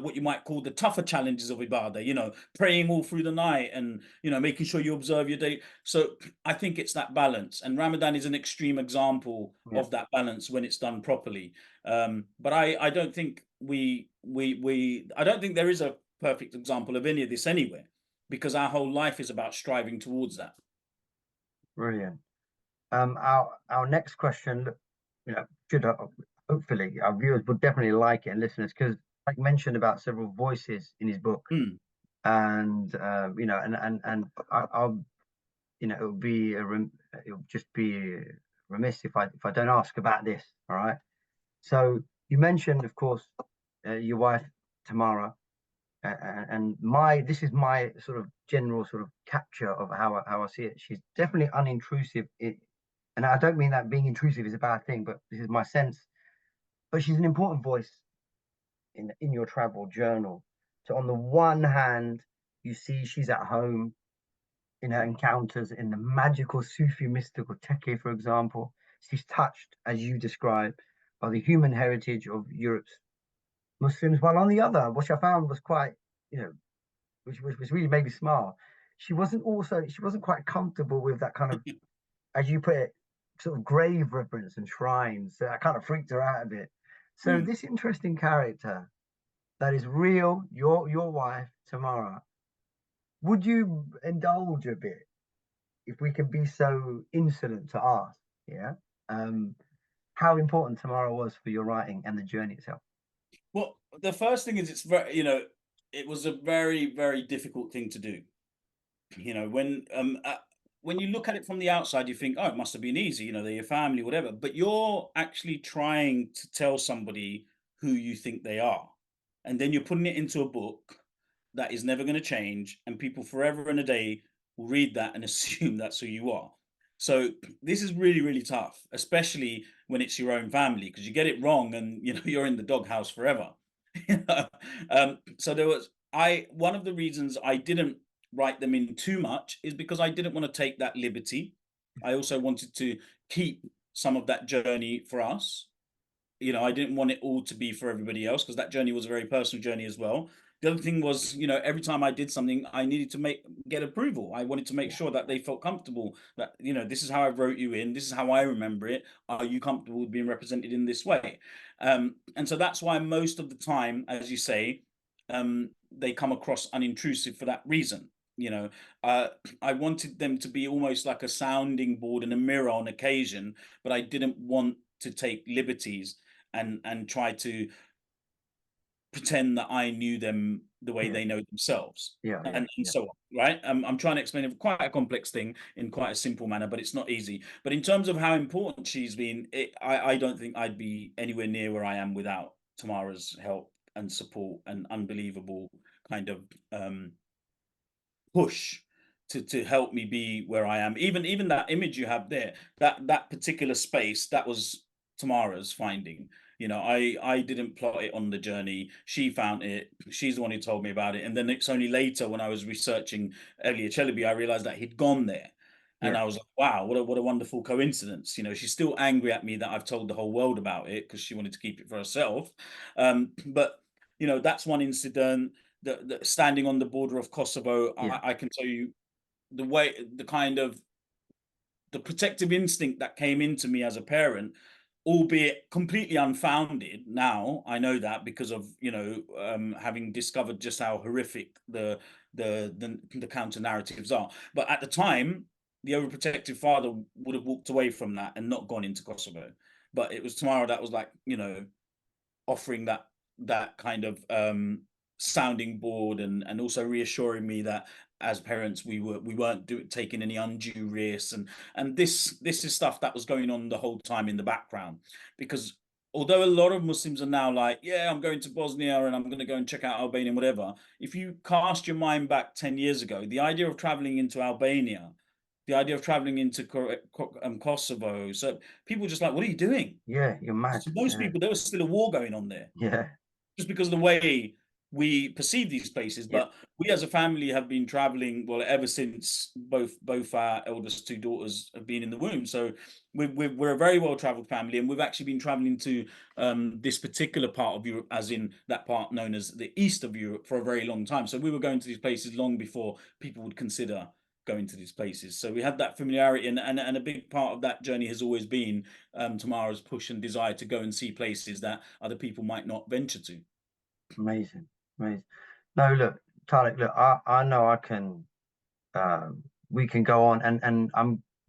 C: what you might call the tougher challenges of ibadah, you know, praying all through the night and, you know, making sure you observe your day. So I think it's that balance, and Ramadan is an extreme example
B: Yeah.
C: of that balance when it's done properly. But I don't think I don't think there is a perfect example of any of this anywhere, because our whole life is about striving towards that.
B: Brilliant. Our next question, you know, should hopefully our viewers would definitely like it, and listeners, because like mentioned about several voices in his book, and you know, and I'll, you know, it'll just be remiss if I don't ask about this. All right. So you mentioned, of course, your wife Tamara, and this is my sort of general sort of capture of how I see it. She's definitely unintrusive. And I don't mean that being intrusive is a bad thing, but this is my sense. But she's an important voice in your travel journal. So on the one hand, you see she's at home in her encounters in the magical Sufi mystical Teke, for example. She's touched, as you describe, by the human heritage of Europe's Muslims. While on the other, what I found was quite, you know, which really made me smile. She wasn't quite comfortable with that kind of, as you put it, sort of grave reverence and shrines. So that kind of freaked her out a bit. So this interesting character that is real, your wife, Tamara, would you indulge a bit, if we can be so insolent to ask, yeah? How important Tamara was for your writing and the journey itself?
C: Well, the first thing is, it's very, you know, it was a very, very difficult thing to do. You know, when you look at it from the outside, you think, oh, it must have been easy, you know, they're your family, whatever. But you're actually trying to tell somebody who you think they are. And then you're putting it into a book that is never going to change. And people forever and a day will read that and assume that's who you are. So this is really, really tough, especially when it's your own family, because you get it wrong and, you know, you're in the doghouse forever. You know? So one of the reasons I didn't write them in too much is because I didn't want to take that liberty. I also wanted to keep some of that journey for us. You know, I didn't want it all to be for everybody else, because that journey was a very personal journey as well. The other thing was, you know, every time I did something, I needed to get approval. I wanted to make sure that they felt comfortable, that, you know, this is how I wrote you in, this is how I remember it. Are you comfortable with being represented in this way? And so that's why most of the time, as you say, they come across unintrusive for that reason. You know, I wanted them to be almost like a sounding board and a mirror on occasion, but I didn't want to take liberties and try to pretend that I knew them the way they know themselves. And so on, right? I'm trying to explain quite a complex thing in quite a simple manner, but it's not easy. But in terms of how important she's been, I don't think I'd be anywhere near where I am without Tamara's help and support and unbelievable kind of push to help me be where I am. Even that image you have there, that particular space, that was Tamara's finding. You know, I didn't plot it on the journey. She found it. She's the one who told me about it. And then it's only later, when I was researching Elia Chelebi, I realized that he'd gone there. And I was like, wow, what a wonderful coincidence. You know, she's still angry at me that I've told the whole world about it, because she wanted to keep it for herself. But, you know, that's one incident. The standing on the border of Kosovo, I can tell you the kind of the protective instinct that came into me as a parent, albeit completely unfounded. Now I know that because of, you know, having discovered just how horrific the counter narratives are. But at the time, the overprotective father would have walked away from that and not gone into Kosovo. But it was Tamara that was like, you know, offering that kind of sounding board, and also reassuring me that as parents we weren't taking any undue risks, and this is stuff that was going on the whole time in the background, because although a lot of Muslims are now like, yeah, I'm going to Bosnia and I'm going to go and check out Albania and whatever, if you cast your mind back 10 years ago, the idea of traveling into Albania, the idea of traveling into Kosovo, so people were just like, what are you doing?
B: Yeah, you're mad.
C: To most
B: Yeah.
C: people, there was still a war going on there,
B: Yeah.
C: just because of the way we perceive these places.
B: Yeah.
C: But we as a family have been traveling, well, ever since both our eldest two daughters have been in the womb. So we're a very well traveled family, and we've actually been traveling to this particular part of Europe, as in that part known as the east of Europe, for a very long time. So we were going to these places long before people would consider going to these places. So we had that familiarity, and a big part of that journey has always been Tamara's push and desire to go and see places that other people might not venture to.
B: Amazing. Amazing. No, look, Tariq, look, I know I can, we can go on, and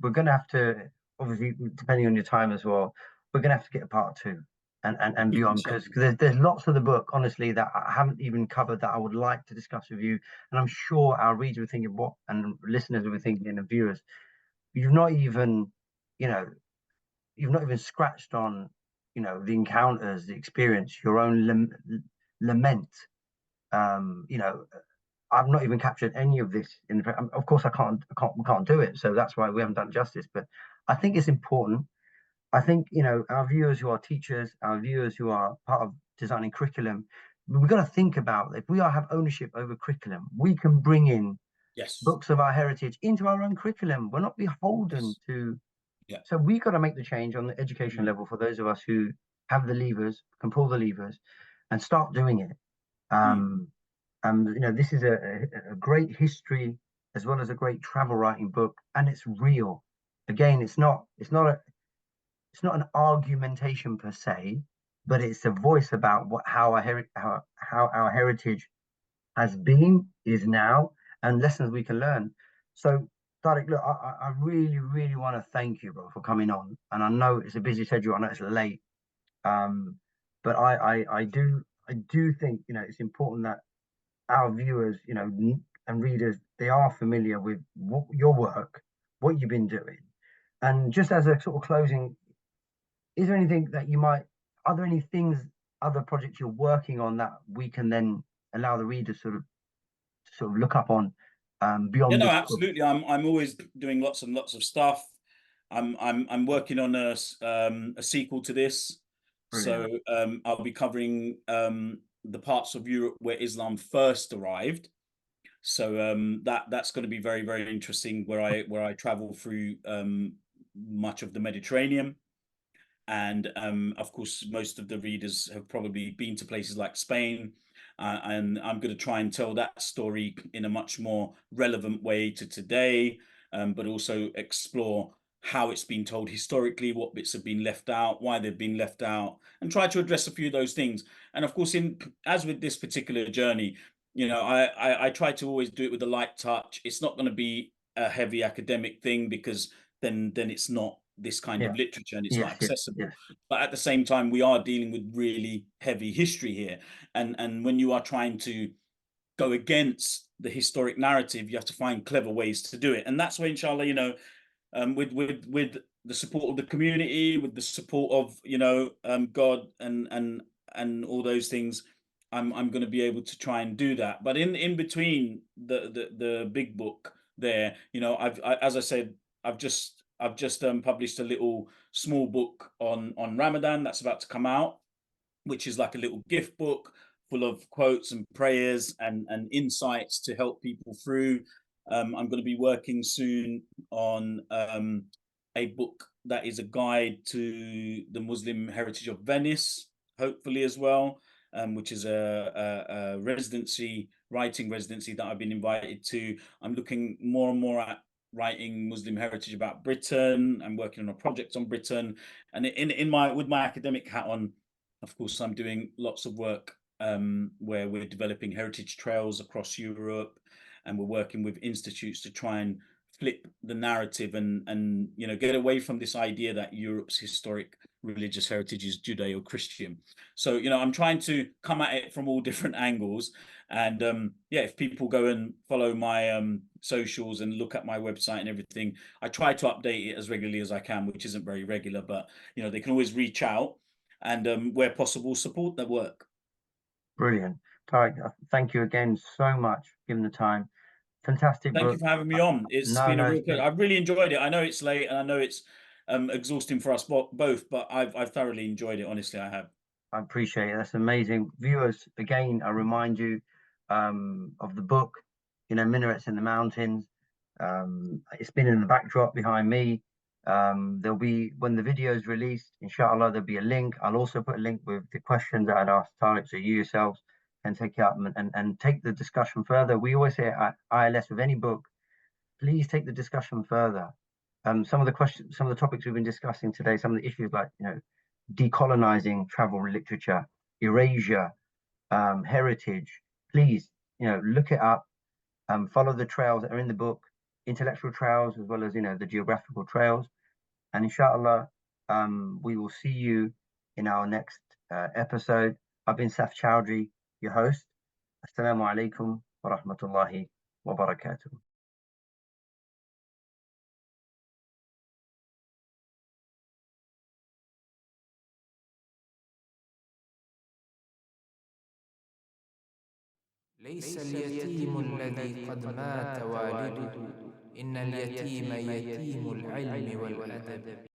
B: we're going to have to, obviously, depending on your time as well, we're going to have to get a part two and beyond, because there's lots of the book, honestly, that I haven't even covered that I would like to discuss with you. And I'm sure our readers are thinking, what, and listeners will be thinking, and viewers, you've not even, you know, you've not even scratched on, you know, the encounters, the experience, your own lament. You know, I've not even captured any of this. Of course, we can't do it. So that's why we haven't done justice. But I think it's important. I think, you know, our viewers who are teachers, our viewers who are part of designing curriculum, we've got to think about, if we have ownership over curriculum, we can bring in books of our heritage into our own curriculum. We're not beholden to.
C: Yeah.
B: So we've got to make the change on the education level for those of us who have the levers, can pull the levers, and start doing it. And you know, this is a great history as well as a great travel writing book, and it's real. Again, it's not an argumentation per se, but it's a voice about how our heritage has been, is now, and lessons we can learn. So, Tariq, look, I really, really want to thank you, bro, for coming on. And I know it's a busy schedule. I know it's late, but I do think, you know, it's important that our viewers, you know, and readers, they are familiar with your work, what you've been doing. And just as a sort of closing, is there anything that are there any things, other projects you're working on that we can then allow the readers sort of look up on beyond?
C: Yeah, no,
B: this
C: absolutely. I'm always doing lots and lots of stuff. I'm working on a sequel to this.
B: Brilliant.
C: So I'll be covering the parts of Europe where Islam first arrived. So that's going to be very, very interesting, where I travel through much of the Mediterranean. And of course, most of the readers have probably been to places like Spain. And I'm going to try and tell that story in a much more relevant way to today, but also explore how it's been told historically, what bits have been left out, why they've been left out, and try to address a few of those things. And of course, as with this particular journey, you know, I try to always do it with a light touch. It's not going to be a heavy academic thing, because then it's not this kind of literature, and it's not accessible. But at the same time, we are dealing with really heavy history here, and when you are trying to go against the historic narrative, you have to find clever ways to do it. And that's where, inshallah, you know, with the support of the community, with the support of, you know, God and all those things, I'm going to be able to try and do that. But in between the big book there, you know, as I said, I've just published a little small book on Ramadan that's about to come out, which is like a little gift book full of quotes and prayers and insights to help people through. I'm going to be working soon on a book that is a guide to the Muslim heritage of Venice, hopefully as well, which is a writing residency that I've been invited to. I'm looking more and more at writing Muslim heritage about Britain. I'm working on a project on Britain, and with my academic hat on, of course, I'm doing lots of work where we're developing heritage trails across Europe, and we're working with institutes to try and flip the narrative and you know, get away from this idea that Europe's historic religious heritage is Judeo-Christian. So, you know, I'm trying to come at it from all different angles. And yeah, if people go and follow my socials and look at my website and everything, I try to update it as regularly as I can, which isn't very regular, but you know, they can always reach out and where possible, support their work.
B: Brilliant. Tharik, thank you again so much for giving the time. Fantastic
C: Thank
B: book.
C: you for having me on. It's been a real pleasure. I've really enjoyed it. I know it's late and I know it's exhausting for us both, but I've thoroughly enjoyed it. Honestly, I have.
B: I appreciate it. That's amazing. Viewers, again, I remind you of the book, you know, Minarets in the Mountains. It's been in the backdrop behind me. There'll be, when the video is released, inshallah, there'll be a link. I'll also put a link with the questions that I'd asked Tharik, so you yourselves can take it up and take the discussion further. We always say at ILS, with any book, please take the discussion further. Some of the questions, some of the topics we've been discussing today, some of the issues like, you know, decolonizing travel literature, erasure, heritage, please, you know, look it up, follow the trails that are in the book, intellectual trails, as well as, you know, the geographical trails. And inshallah, we will see you in our next episode. I've been Saf Chowdhury, your host. Assalamu alaikum wa rahmatullahi wa barakatuh.
A: ليس اليتيم الذي قد مات والده، إن اليتيم يتيم العلم والأدب.